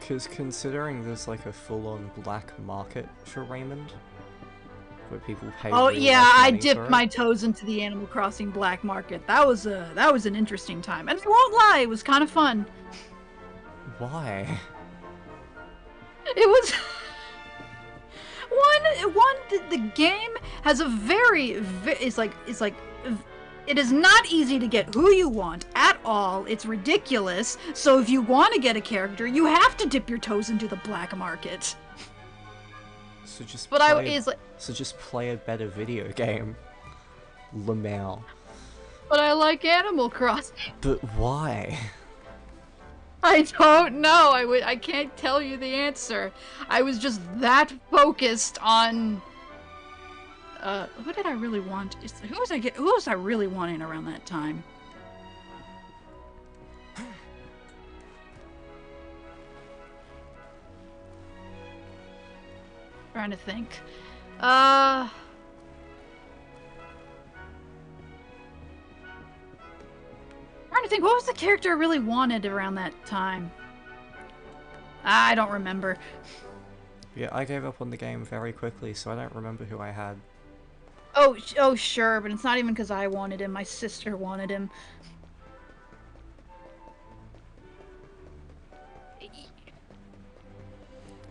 Because considering there's like a full-on black market for Raymond, where people pay Oh real yeah, life I money dipped for my it. toes into the Animal Crossing black market. That was an interesting time, and I won't lie, it was kind of fun. Why? It was the game has a it is not easy to get who you want at all. It's ridiculous. So if you want to get a character, you have to dip your toes into the black market. So just But so just play a better video game. Lamau. But I like Animal Crossing. But why? I don't know. I can't tell you the answer. I was just that focused on who did I really want? Who was I really wanting around that time? Trying to think. Trying to think, what was the character I really wanted around that time? I don't remember. Yeah, I gave up on the game very quickly, so I don't remember who I had. Oh, sure, but it's not even because I wanted him. My sister wanted him.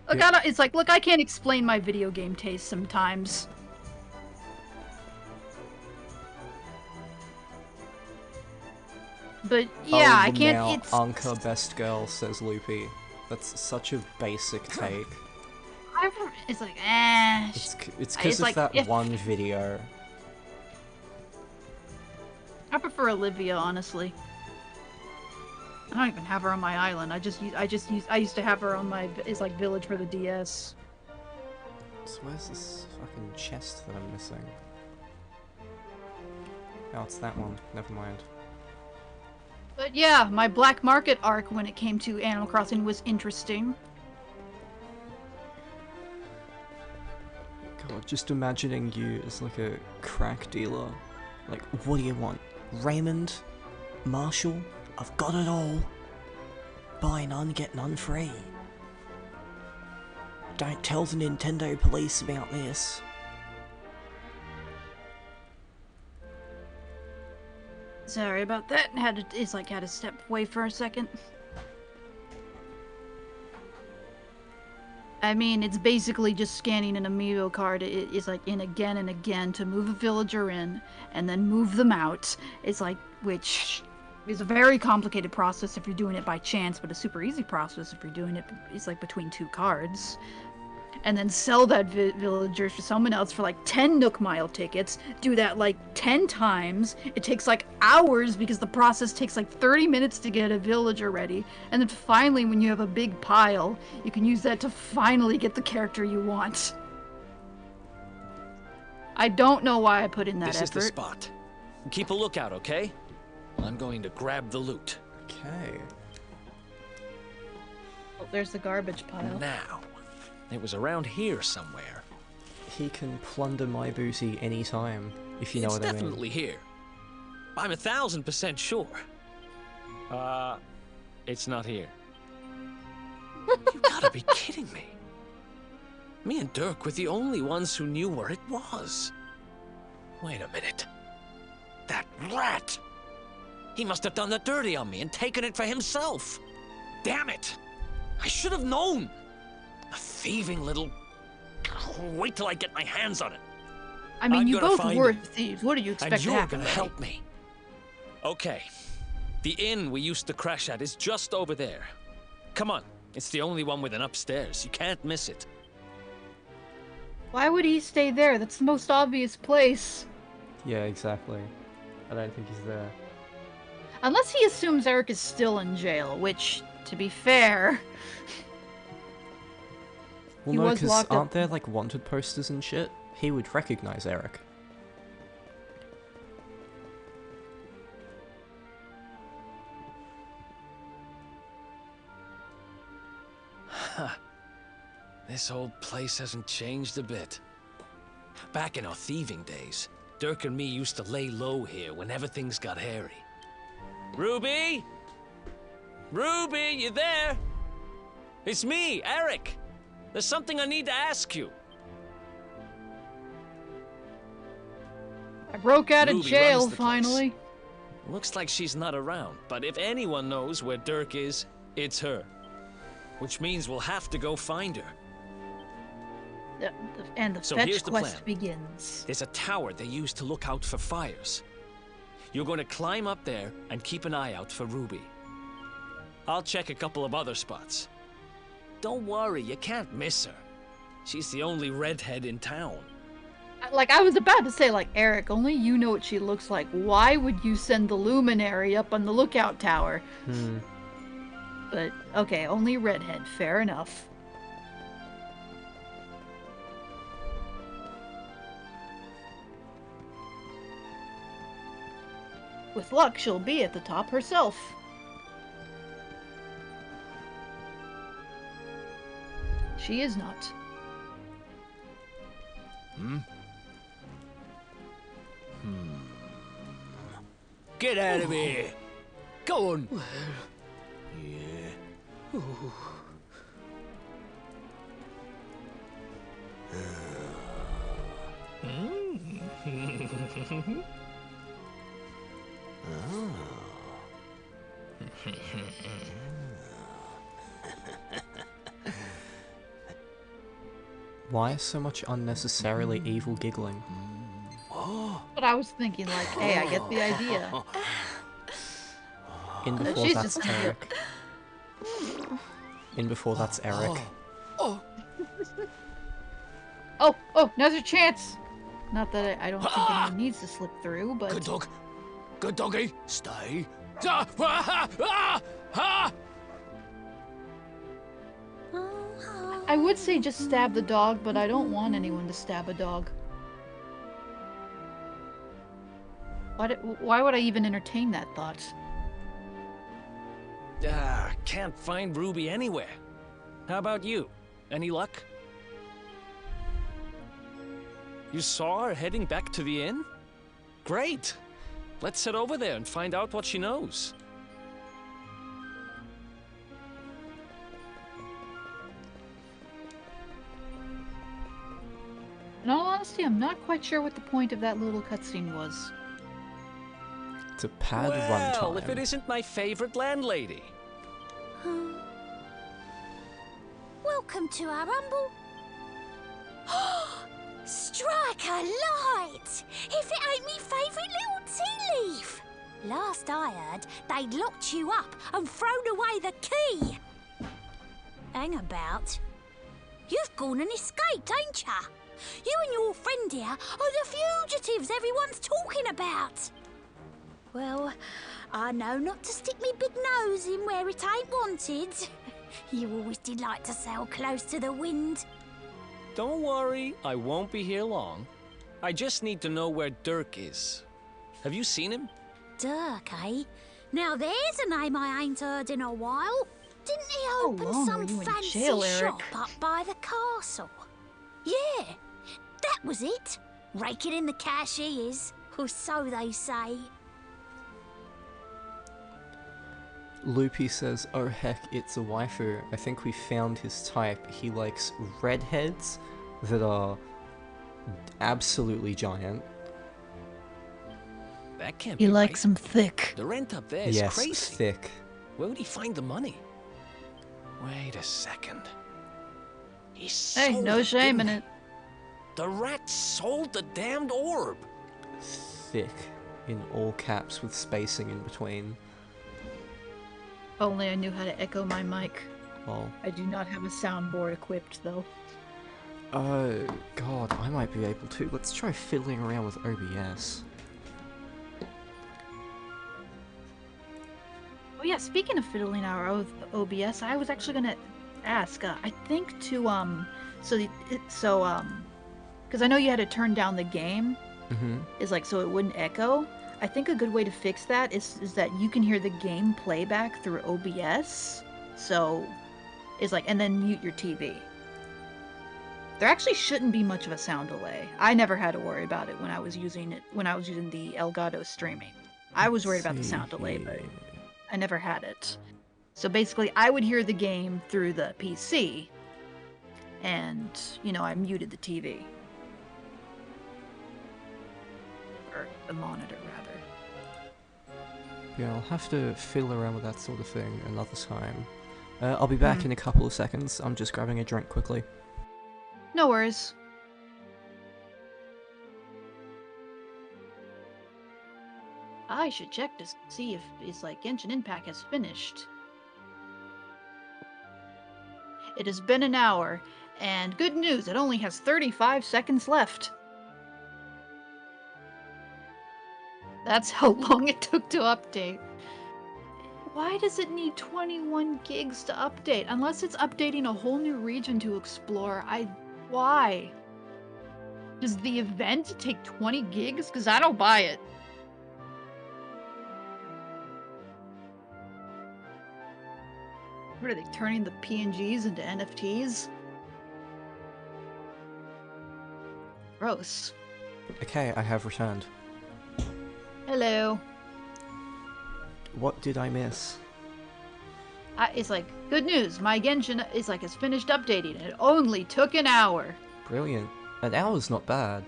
Look, Yeah. it's like, look, I can't explain my video game taste sometimes. But yeah, Oh, I can't. Lamau, It's Anka best girl, says Loopy. That's such a basic take. it's like eh. It's because of like, that one video. I prefer Olivia, honestly. I don't even have her on my island. I used to have her on my village for the DS. So where's this fucking chest that I'm missing? Oh, it's that one. Never mind. But yeah, my black market arc when it came to Animal Crossing was interesting. God, just imagining you as like a crack dealer. Like, what do you want? Raymond? Marshall? I've got it all. Buy none, get none free. Don't tell the Nintendo police about this. Sorry about that. Had to step away for a second. I mean, it's basically just scanning an amiibo card. It's like in again and again to move a villager in and then move them out. It's like, which is a very complicated process if you're doing it by chance, but a super easy process if you're doing it's like between two cards. And then sell that villager to someone else for like 10 Nook Mile tickets. Do that like 10 times. It takes like hours because the process takes like 30 minutes to get a villager ready. And then finally, when you have a big pile, you can use that to finally get the character you want. I don't know why I put in that effort. This is the spot. Keep a lookout, okay? I'm going to grab the loot. Okay. Oh, there's the garbage pile. Now. It was around here somewhere. He can plunder my booty anytime, if you know what I mean. It's definitely here. I'm 1000% sure. It's not here. You gotta be kidding me. Me and Dirk were the only ones who knew where it was. Wait a minute. That rat! He must have done the dirty on me and taken it for himself. Damn it! I should have known! A thieving little... Wait till I get my hands on it. I mean, I'm you gonna both find were him. thieves. What do you expect And to you're happen? gonna help me. Okay. The inn we used to crash at is just over there. Come on. It's the only one with an upstairs. You can't miss it. Why would he stay there? That's the most obvious place. Yeah, exactly. I don't think he's there. Unless he assumes Erik is still in jail, which, to be fair... Well, He no, was because locked up. aren't there like wanted posters and shit? He would recognize Erik. This whole place hasn't changed a bit. Back in our thieving days, Dirk and me used to lay low here whenever things got hairy. Ruby? Ruby, you there? It's me, Erik. There's something I need to ask you. I broke out of Ruby jail, runs the place. finally. Looks like she's not around, but if anyone knows where Dirk is, it's her. Which means we'll have to go find her. And the So fetch here's the quest plan. begins. There's a tower they use to look out for fires. You're going to climb up there and keep an eye out for Ruby. I'll check a couple of other spots. Don't worry, you can't miss her. She's the only redhead in town. Like, I was about to say, like, Erik, only you know what she looks like. Why would you send the luminary up on the lookout tower? But, okay, only redhead. Fair enough. With luck, she'll be at the top herself. She is not. Get out of here! Go on! Yeah. Why so much unnecessarily evil giggling? But I was thinking, like, hey, I get the idea. In before She's that's just- Erik. In before that's Erik. Oh, now's your chance. Not that I don't think anyone needs to slip through, but... Good dog. Good doggy. Stay. I would say just stab the dog, but I don't want anyone to stab a dog. Why would I even entertain that thought? Can't find Ruby anywhere. How about you? Any luck? You saw her heading back to the inn? Great! Let's head over there and find out what she knows. In all honesty, I'm not quite sure what the point of that little cutscene was. To pad Well, if it runtime. isn't my favorite landlady. Welcome to our rumble. Strike a light! If it ain't me favourite little tea leaf. Last I heard, they'd locked you up and thrown away the key. Hang about. You've gone and escaped, ain't ya? You and your friend here are the fugitives everyone's talking about. Well, I know not to stick me big nose in where it ain't wanted. You always did like to sail close to the wind. Don't worry, I won't be here long. I just need to know where Dirk is. Have you seen him? Dirk, eh? Now there's a name I ain't heard in a while. Didn't he open long some were you in fancy jail, Erik? shop up by the castle? Yeah, that was it. Raking in the cash he is, or so they say. Loopy says, oh heck, it's a waifu. I think we found his type. He likes redheads that are absolutely giant. That can't He be likes right. them thick. The rent up there is Yes, crazy. thick. Where would he find the money? Wait a second. He Hey, sold no it, shame in didn't it. he? The rat sold the damned orb. Thick. In all caps with spacing in between. Only I knew how to echo my mic. Well, I do not have a soundboard equipped, though. oh god, I might be able to. Let's try fiddling around with OBS. Oh yeah, speaking of fiddling our OBS, I was actually gonna ask. I think to because I know you had to turn down the game. Mm-hmm. Is like so it wouldn't echo. I think a good way to fix that is that you can hear the game playback through OBS. So it's like, and then mute your TV. There actually shouldn't be much of a sound delay. I never had to worry about it when I was using the Elgato streaming. I was worried about the sound delay, but I never had it. So basically, I would hear the game through the PC, and, you know, I muted the TV. Or the monitor, rather. Yeah, I'll have to fiddle around with that sort of thing another time. I'll be back in a couple of seconds. I'm just grabbing a drink quickly. No worries. I should check to see if it's like Genshin Impact has finished. It has been an hour, and good news, it only has 35 seconds left. That's how long it took to update. Why does it need 21 gigs to update? Unless it's updating a whole new region to explore, why? Does the event take 20 gigs? Because I don't buy it. What are they, turning the PNGs into NFTs? Gross. Okay, I have returned. Hello. What did I miss? It's like, good news, my Genshin is like, has finished updating, and it only took an hour. Brilliant. An hour's not bad.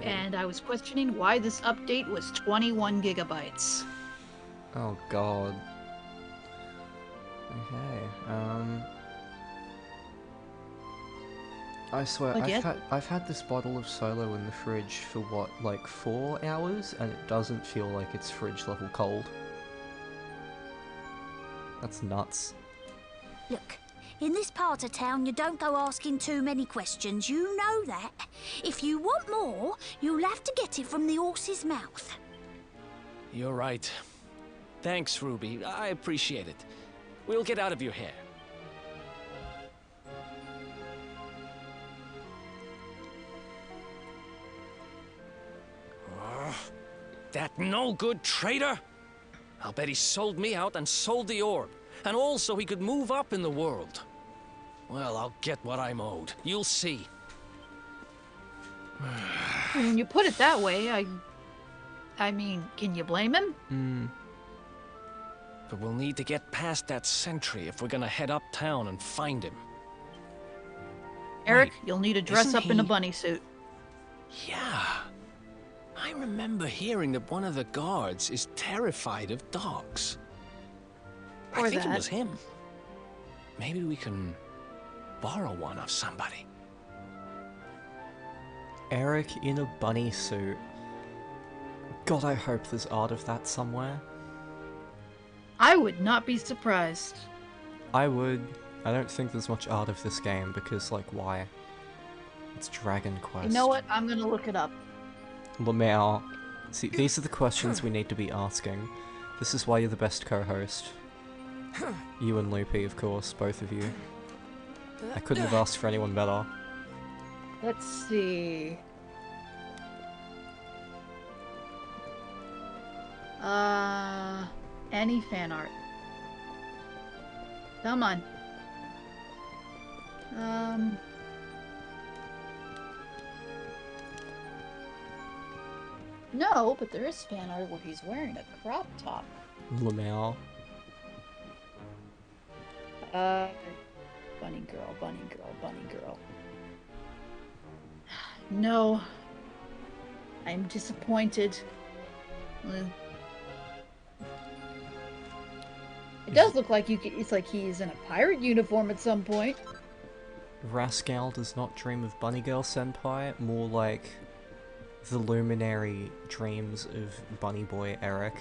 And I was questioning why this update was 21 gigabytes. Oh god. Okay, I swear, I've had this bottle of Solo in the fridge for what, like 4 hours, and it doesn't feel like it's fridge level cold. That's nuts. Look, in this part of town, you don't go asking too many questions. You know that. If you want more, you'll have to get it from the horse's mouth. You're right. Thanks, Ruby. I appreciate it. We'll get out of your hair. That no-good traitor! I'll bet he sold me out and sold the orb. And also he could move up in the world. Well, I'll get what I'm owed. You'll see. When you put it that way, I mean, can you blame him? But we'll need to get past that sentry if we're gonna head uptown and find him. Erik, Wait, you'll need to dress up in a he- bunny suit. Yeah. I remember hearing that one of the guards is terrified of dogs. Or I think that. it was him. Maybe we can borrow one of somebody. Erik in a bunny suit. God, I hope there's art of that somewhere. I would not be surprised. I would. I don't think there's much art of this game because, like, why? It's Dragon Quest. You know what? I'm gonna look it up. Lamau. See, these are the questions we need to be asking. This is why you're the best co-host. You and Loopy, of course, both of you. I couldn't have asked for anyone better. Let's see. Any fan art. Come on. No, but there is fan art where he's wearing a crop top. Lamau. Bunny girl, bunny girl, bunny girl. No. I'm disappointed. It does look like it's like he's in a pirate uniform at some point. Rascal does not dream of Bunny Girl Senpai, more like the luminary dreams of Bunny Boy Erik.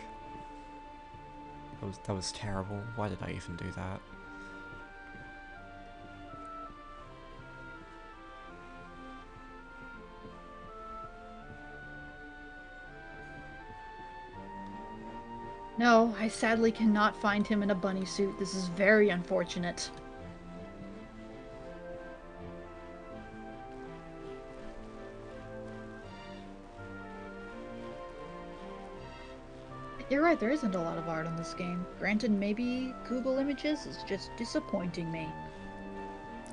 That was terrible. Why did I even do that? No, I sadly cannot find him in a bunny suit. This is very unfortunate. You're right, there isn't a lot of art in this game. Granted, maybe Google Images is just disappointing me.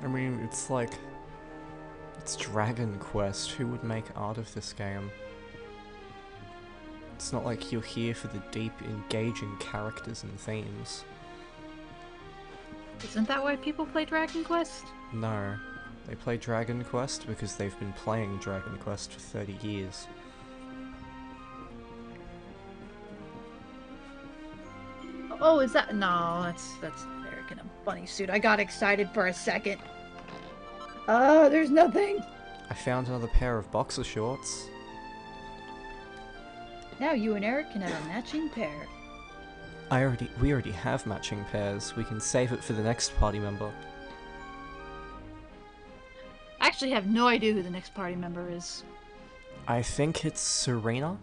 I mean, it's like... It's Dragon Quest. Who would make art of this game? It's not like you're here for the deep, engaging characters and themes. Isn't that why people play Dragon Quest? No. They play Dragon Quest because they've been playing Dragon Quest for 30 years. Oh, is that? No, that's Erik in a bunny suit. I got excited for a second. There's nothing. I found another pair of boxer shorts. Now you and Erik can have a matching pair. We already have matching pairs. We can save it for the next party member. I actually have no idea who the next party member is. I think it's Serena,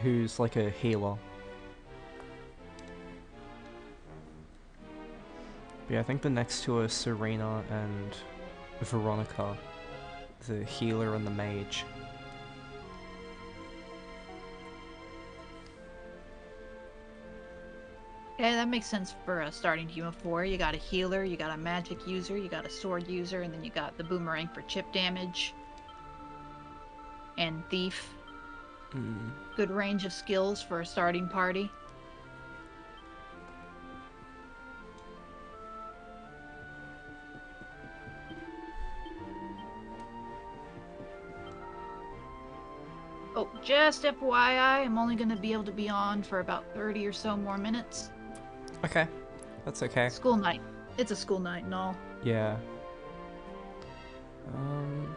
who's like a healer. Yeah, I think the next two are Serena and Veronica, the healer and the mage. Yeah, that makes sense for a starting team of 4. You got a healer, you got a magic user, you got a sword user, and then you got the boomerang for chip damage. And thief. Good range of skills for a starting party. Oh, just FYI, I'm only going to be able to be on for about 30 or so more minutes. Okay, that's okay. School night. It's a school night and all. Yeah. I'm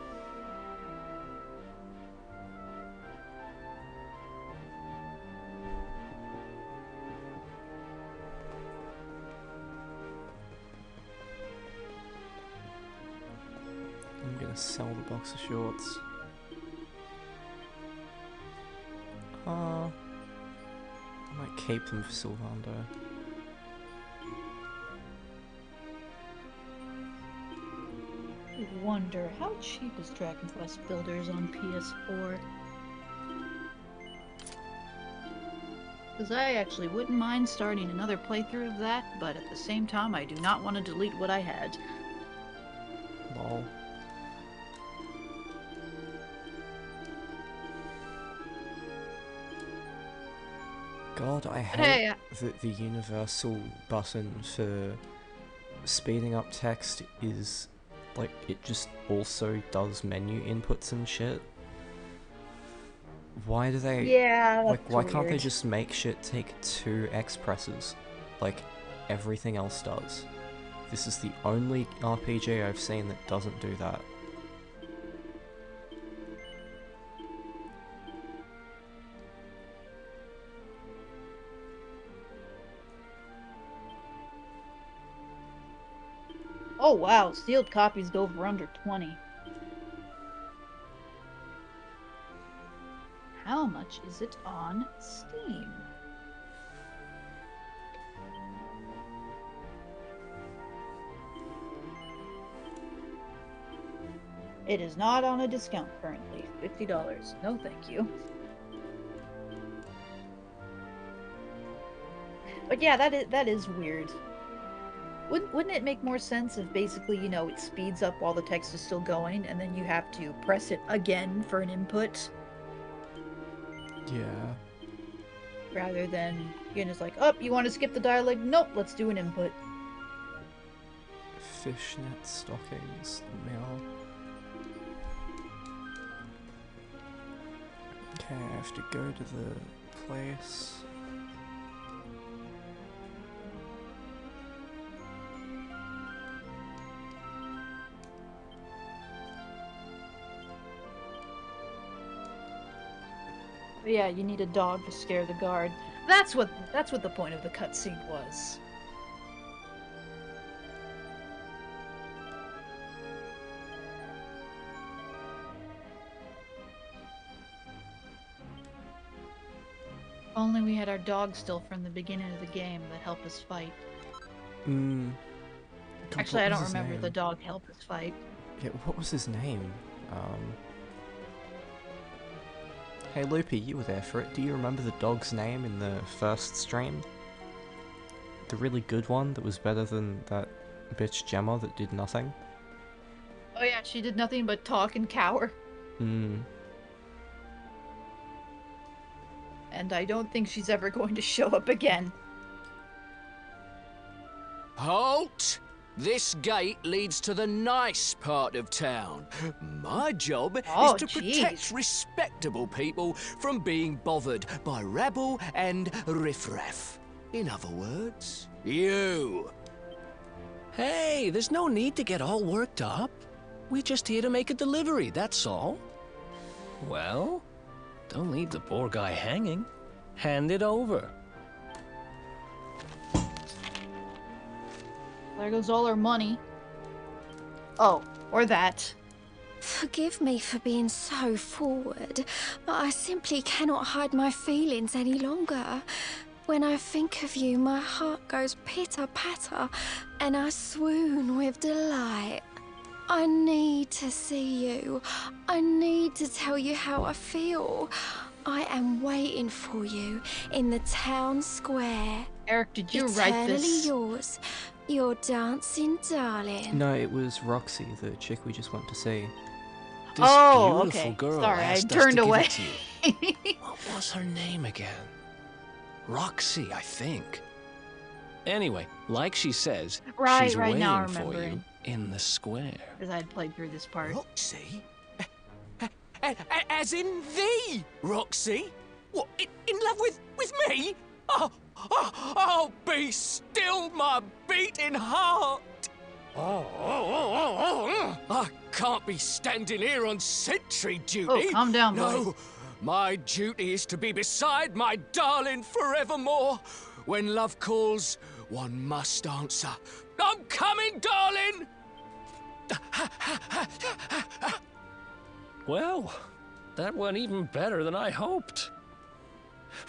gonna sell the boxer shorts. I might keep them for Sylvander. I wonder, how cheap is Dragon Quest Builders on PS4? Because I actually wouldn't mind starting another playthrough of that, but at the same time I do not want to delete what I had. Lol. God, I hate the universal button for speeding up text is, like, it just also does menu inputs and shit. Why do they... Yeah, like, why weird. can't they just make shit take 2 X presses, like everything else does? This is the only RPG I've seen that doesn't do that. Oh wow, sealed copies go for under 20. How much is it on Steam? It is not on a discount currently. $50. No thank you. But yeah, that is weird. Wouldn't it make more sense if basically, you know, it speeds up while the text is still going, and then you have to press it again for an input? Yeah. Rather than, you know, it's like, oh, you want to skip the dialogue? Nope, let's do an input. Fishnet stockings, mail. Okay, I have to go to the place. But yeah, you need a dog to scare the guard. That's what the point of the cutscene was. Only we had our dog still from the beginning of the game that helped us fight. God, Actually, what I was don't his remember name? the dog helped us fight. Yeah, what was his name? Hey Loopy, you were there for it. Do you remember the dog's name in the first stream? The really good one that was better than that bitch Gemma that did nothing? Oh yeah, she did nothing but talk and cower. and I don't think she's ever going to show up again. Halt! This gate leads to the nice part of town. My job Oh, is to protect respectable people from being bothered by rabble and riffraff. In other words, you. Hey, there's no need to get all worked up. We're just here to make a delivery, that's all. Well, don't leave the poor guy hanging. Hand it over. There goes all our money. Oh, or that. Forgive me for being so forward, but I simply cannot hide my feelings any longer. When I think of you, my heart goes pitter-patter, and I swoon with delight. I need to see you. I need to tell you how I feel. I am waiting for you in the town square. Eric, did you write this? Eternally yours, your dancing darling. No, it was Roxy, the chick we just went to see. This Oh, beautiful okay. girl Sorry, I asked us turned to give away. it to you. What was her name again? Roxy, I think. Anyway, like she says, Right, she's right, now I'm waiting for you remembering. in the square. Because I had played through this part. Roxy? As in thee, Roxy? What, in love with me? Oh, be still, my beating heart! I can't be standing here on sentry duty. Oh, calm down, boy. No, my duty is to be beside my darling forevermore. When love calls, one must answer. I'm coming, darling! Well, that went even better than I hoped.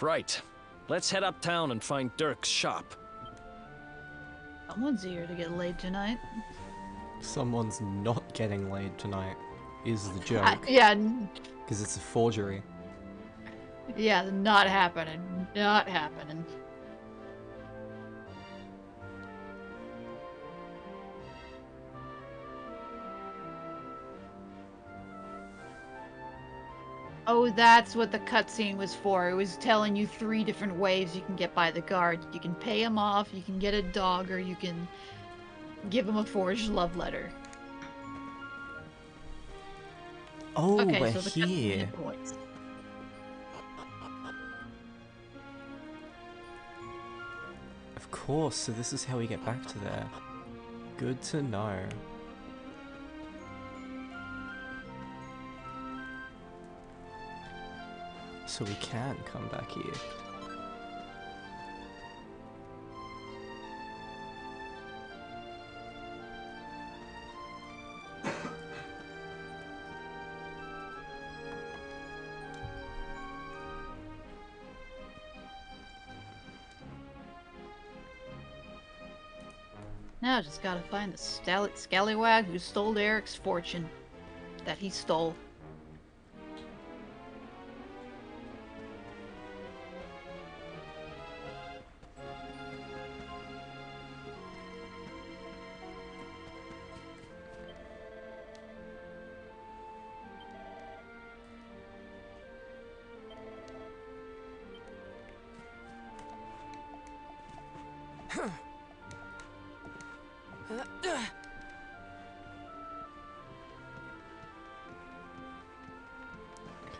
Right, let's head uptown and find Dirk's shop. Someone's here to get laid tonight. Someone's not getting laid tonight, is the joke. Yeah, Because it's a forgery. yeah, not happening. Not happening. Oh, that's what the cutscene was for. It was telling you 3 different ways you can get by the guard. You can pay him off, you can get a dog, or you can give him a forged love letter. Oh, Okay, we're so the here. cutscene points. Of course, so this is how we get back to there. Good to know. So we can come back here. Now I just gotta find the scallywag who stole Eric's fortune. That he stole.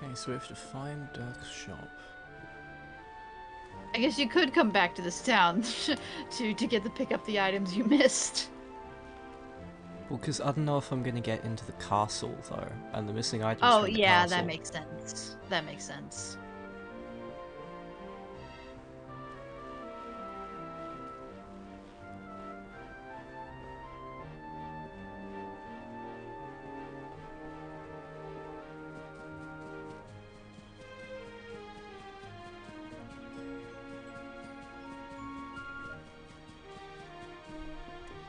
Okay, so we have to find Dirk's shop. I guess you could come back to this town to pick up the items you missed. Well, because I don't know if I'm gonna get into the castle though, and the missing items Oh from the yeah, castle. that makes sense. That makes sense.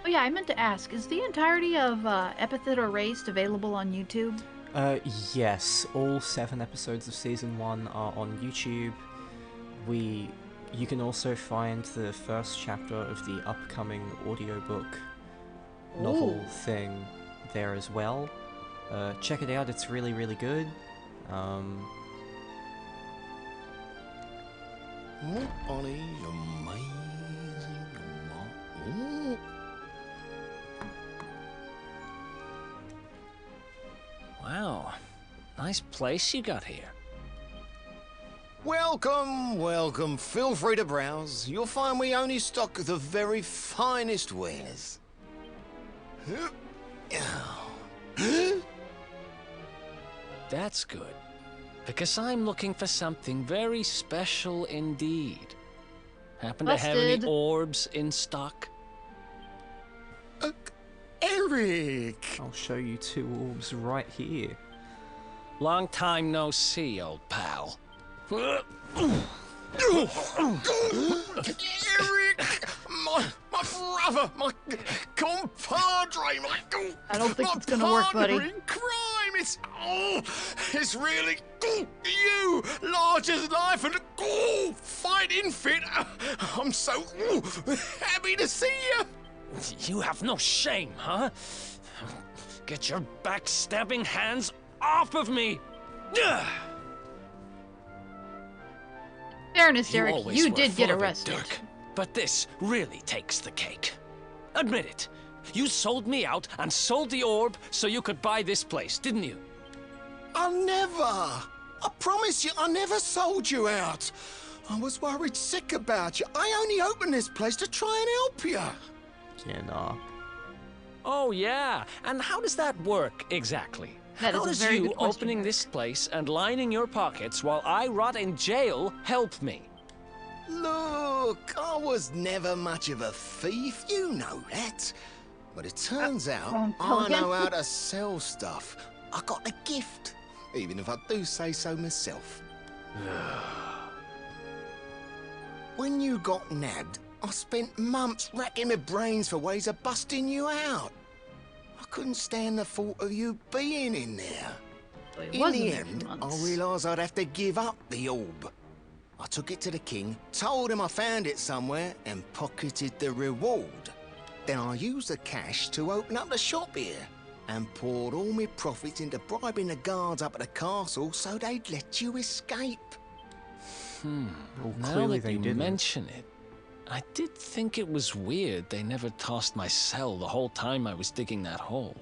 Oh yeah, I meant to ask, is the entirety of Epithet or Raced available on YouTube? Yes, all 7 episodes of Season 1 are on YouTube. You can also find the first chapter of the upcoming audiobook novel Ooh. thing there as well. Check it out, it's really, really good. What are these amazing... Ooh. Wow. Nice place you got here. Welcome, welcome. Feel free to browse. You'll find we only stock the very finest wares. That's good. Because I'm looking for something very special indeed. Happen to have any Busted. orbs in stock? Erik! I'll show you 2 orbs right here. Long time no see, old pal. Erik! My brother, my compadre, I don't think my it's gonna work, buddy. partner in crime. It's really you, large as life and fighting fit. I'm so happy to see you. You have no shame, huh? Get your backstabbing hands off of me! Fairness, You Erik, always you were did get full of it, arrested. Dirk. But this really takes the cake. Admit it. You sold me out and sold the orb so you could buy this place, didn't you? I never. I promise you, I never sold you out. I was worried sick about you. I only opened this place to try and help you. Yeah, nah. Oh, yeah. And how does that work exactly? That is How a does very you good question, opening Erik. this place and lining your pockets while I rot in jail help me? Look, I was never much of a thief, you know that. But it turns out I know how to sell stuff. I got a gift, even if I do say so myself. When you got nabbed, I spent months racking my brains for ways of busting you out. I couldn't stand the thought of you being in there. It In wasn't the there for end, I months. realised I'd have to give up the orb. I took it to the king, told him I found it somewhere, and pocketed the reward. Then I used the cash to open up the shop here, and poured all my profits into bribing the guards up at the castle so they'd let you escape. Well, Now clearly that they you didn't. mention it, I did think it was weird they never tossed my cell the whole time I was digging that hole.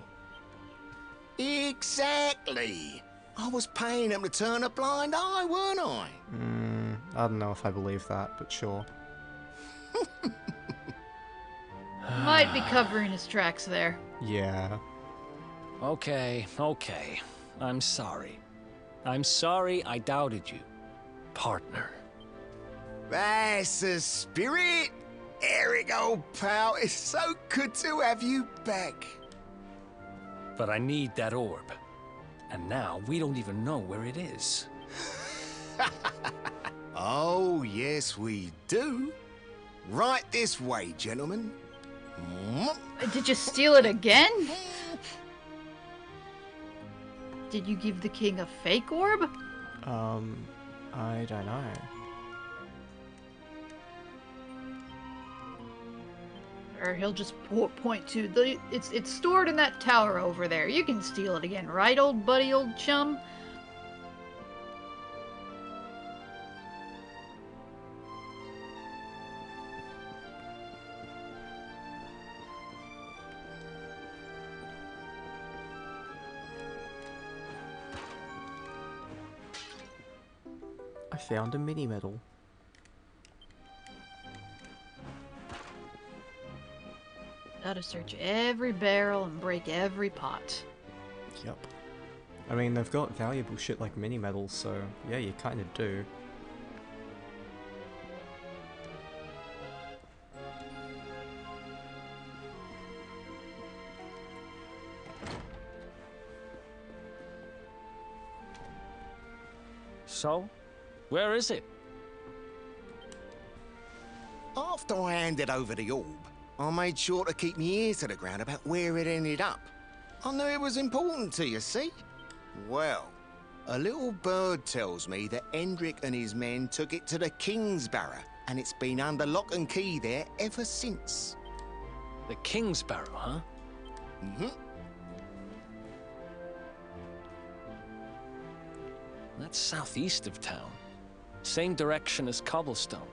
Exactly. I was paying them to turn a blind eye, weren't I? I don't know if I believe that, but sure. Might be covering his tracks there. Yeah. Okay, okay. I'm sorry. I'm sorry I doubted you, partner. That's the spirit. Erik, old pal, it's so good to have you back. But I need that orb. And now we don't even know where it is. Oh, yes, we do. Right this way, gentlemen. Did you steal it again? Did you give the king a fake orb? I don't know. Or he'll just point to the... It's stored in that tower over there. You can steal it again, right, old buddy, old chum? I found a mini medal. Gotta search every barrel and break every pot. Yep. I mean, they've got valuable shit like mini medals, so yeah, you kind of do. So, where is it? After I handed over the orb, I made sure to keep my ears to the ground about where it ended up. I knew it was important to you, see? Well, a little bird tells me that Hendrik and his men took it to the King's Barrow, and it's been under lock and key there ever since. The King's Barrow, huh? Mm-hmm. That's southeast of town. Same direction as cobblestone.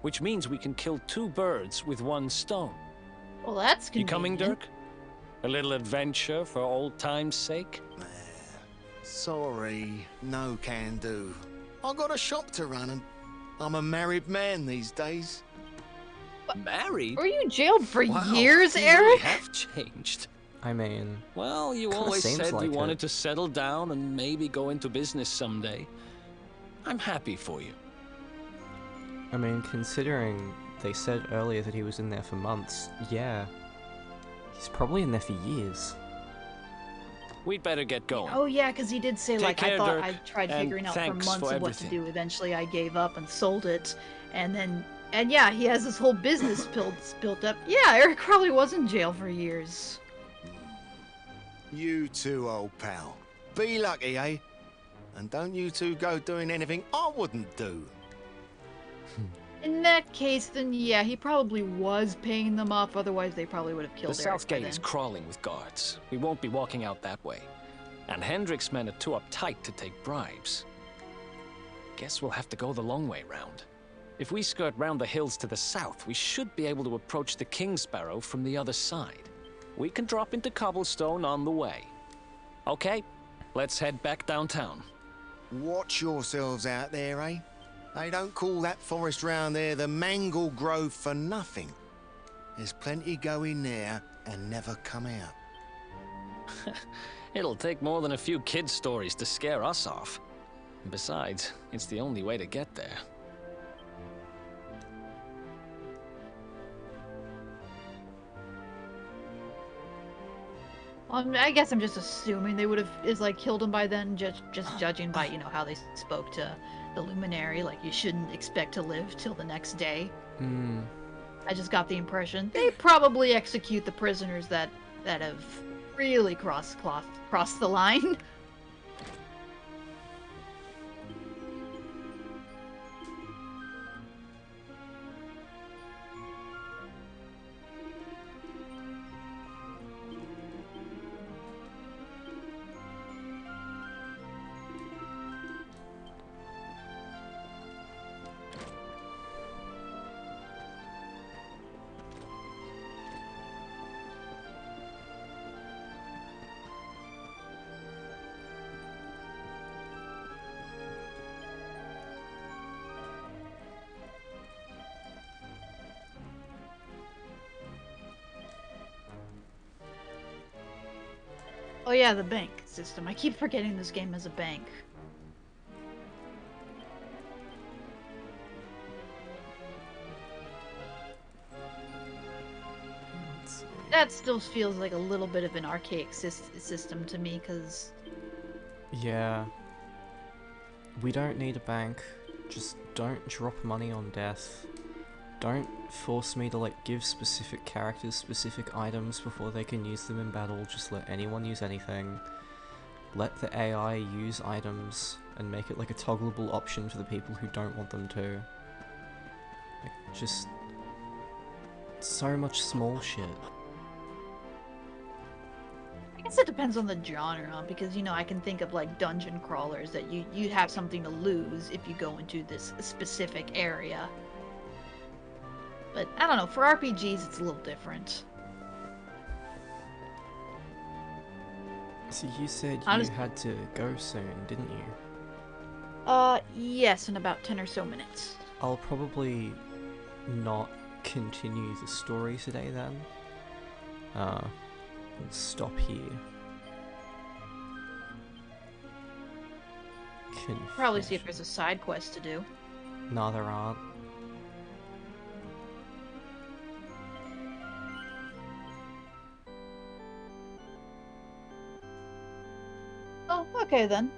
Which means we can kill 2 birds with 1 stone. Well, that's You convenient. coming, Dirk? A little adventure for old time's sake? Sorry, no can do. I got a shop to run and I'm a married man these days. Married? Were you jailed for Wow, years, you Erik? really have changed. I mean, Well, you Kinda always seems said like you wanted it. to settle down and maybe go into business someday. I'm happy for you. considering they said earlier that he was in there for months, yeah. He's probably in there for years. We'd better get going. Oh yeah, because he did say Take I care, thought Dirk, I tried and figuring out for thanks months for of what to everything. do. Eventually, I gave up and sold it, and yeah, he has this whole business built up. Yeah, Erik probably was in jail for years. You too, old pal. Be lucky, eh? And don't you two go doing anything I wouldn't do. In that case, then yeah, he probably was paying them off. Otherwise, they probably would have killed The Erik south by gate is then. crawling with guards. We won't be walking out that way. And Hendrik's men are too uptight to take bribes. Guess we'll have to go the long way round. If we skirt round the hills to the south, we should be able to approach the King's Barrow from the other side. We can drop into cobblestone on the way. Okay, let's head back downtown. Watch yourselves out there, eh? They don't call that forest round there the Mangle Grove for nothing. There's plenty go in there and never come out. It'll take more than a few kid stories to scare us off. Besides, it's the only way to get there. I guess I'm just assuming they would have killed him by then, just judging by how they spoke to the luminary. Like, you shouldn't expect to live till the next day. I just got the impression they probably execute the prisoners that have really crossed the line. Oh yeah, the bank system. I keep forgetting this game has a bank. That still feels like a little bit of an archaic system to me, because... Yeah. We don't need a bank. Just don't drop money on death. Don't force me to give specific characters specific items before they can use them in battle. Just let anyone use anything. Let the AI use items and make it a toggleable option for the people who don't want them to. Just so much small shit. I guess it depends on the genre, because I can think of dungeon crawlers that you have something to lose if you go into this specific area. But I don't know, for RPGs it's a little different. So you said you had to go soon, didn't you? Yes, in about 10 or so minutes. I'll probably not continue the story today then. We'll stop here. Probably see if there's a side quest to do. No, there aren't. Oh, okay then.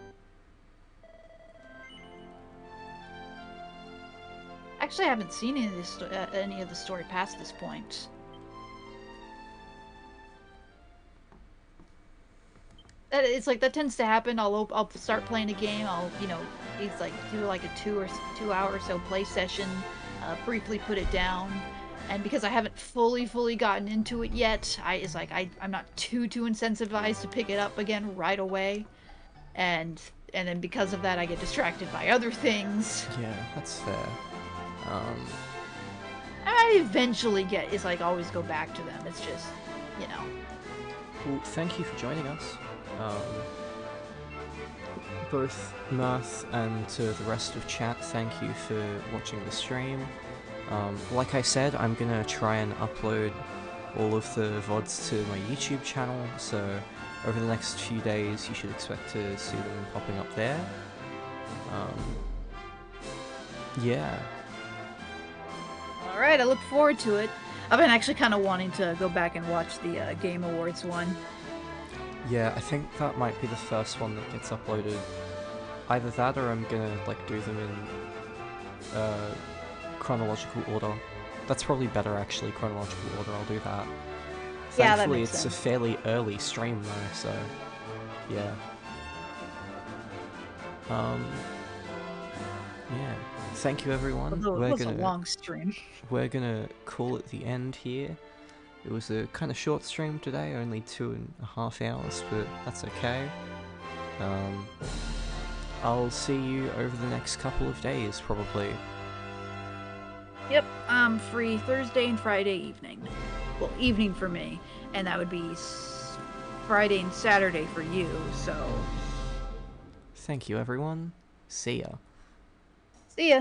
Actually, I haven't seen any of the story past this point. It's that tends to happen. I'll start playing a game. I'll it's do a 2 hour or so play session, briefly put it down, and because I haven't fully gotten into it yet, I'm not too incentivized to pick it up again right away. and then because of that, I get distracted by other things. Yeah, that's fair. I eventually it's like always go back to them. It's just, you know. Well, thank you for joining us. Both Mirth and to the rest of chat, thank you for watching the stream. Like I said, I'm gonna try and upload all of the VODs to my YouTube channel, so over the next few days you should expect to see them popping up there. Yeah. Alright, I look forward to it. I've been actually kind of wanting to go back and watch the Game Awards one. Yeah, I think that might be the first one that gets uploaded. Either that or I'm gonna like do them in chronological order. That's probably better actually, chronological order, I'll do that. Yeah, that Thankfully makes it's sense. a fairly early stream though, so yeah. Yeah. Thank you everyone. Although it was a long stream. We're gonna call it the end here. It was a kind of short stream today, only 2.5 hours, but that's okay. I'll see you over the next couple of days, probably. Yep, I'm free Thursday and Friday evening. Well, evening for me, and that would be Friday and Saturday for you, so... Thank you everyone. See ya.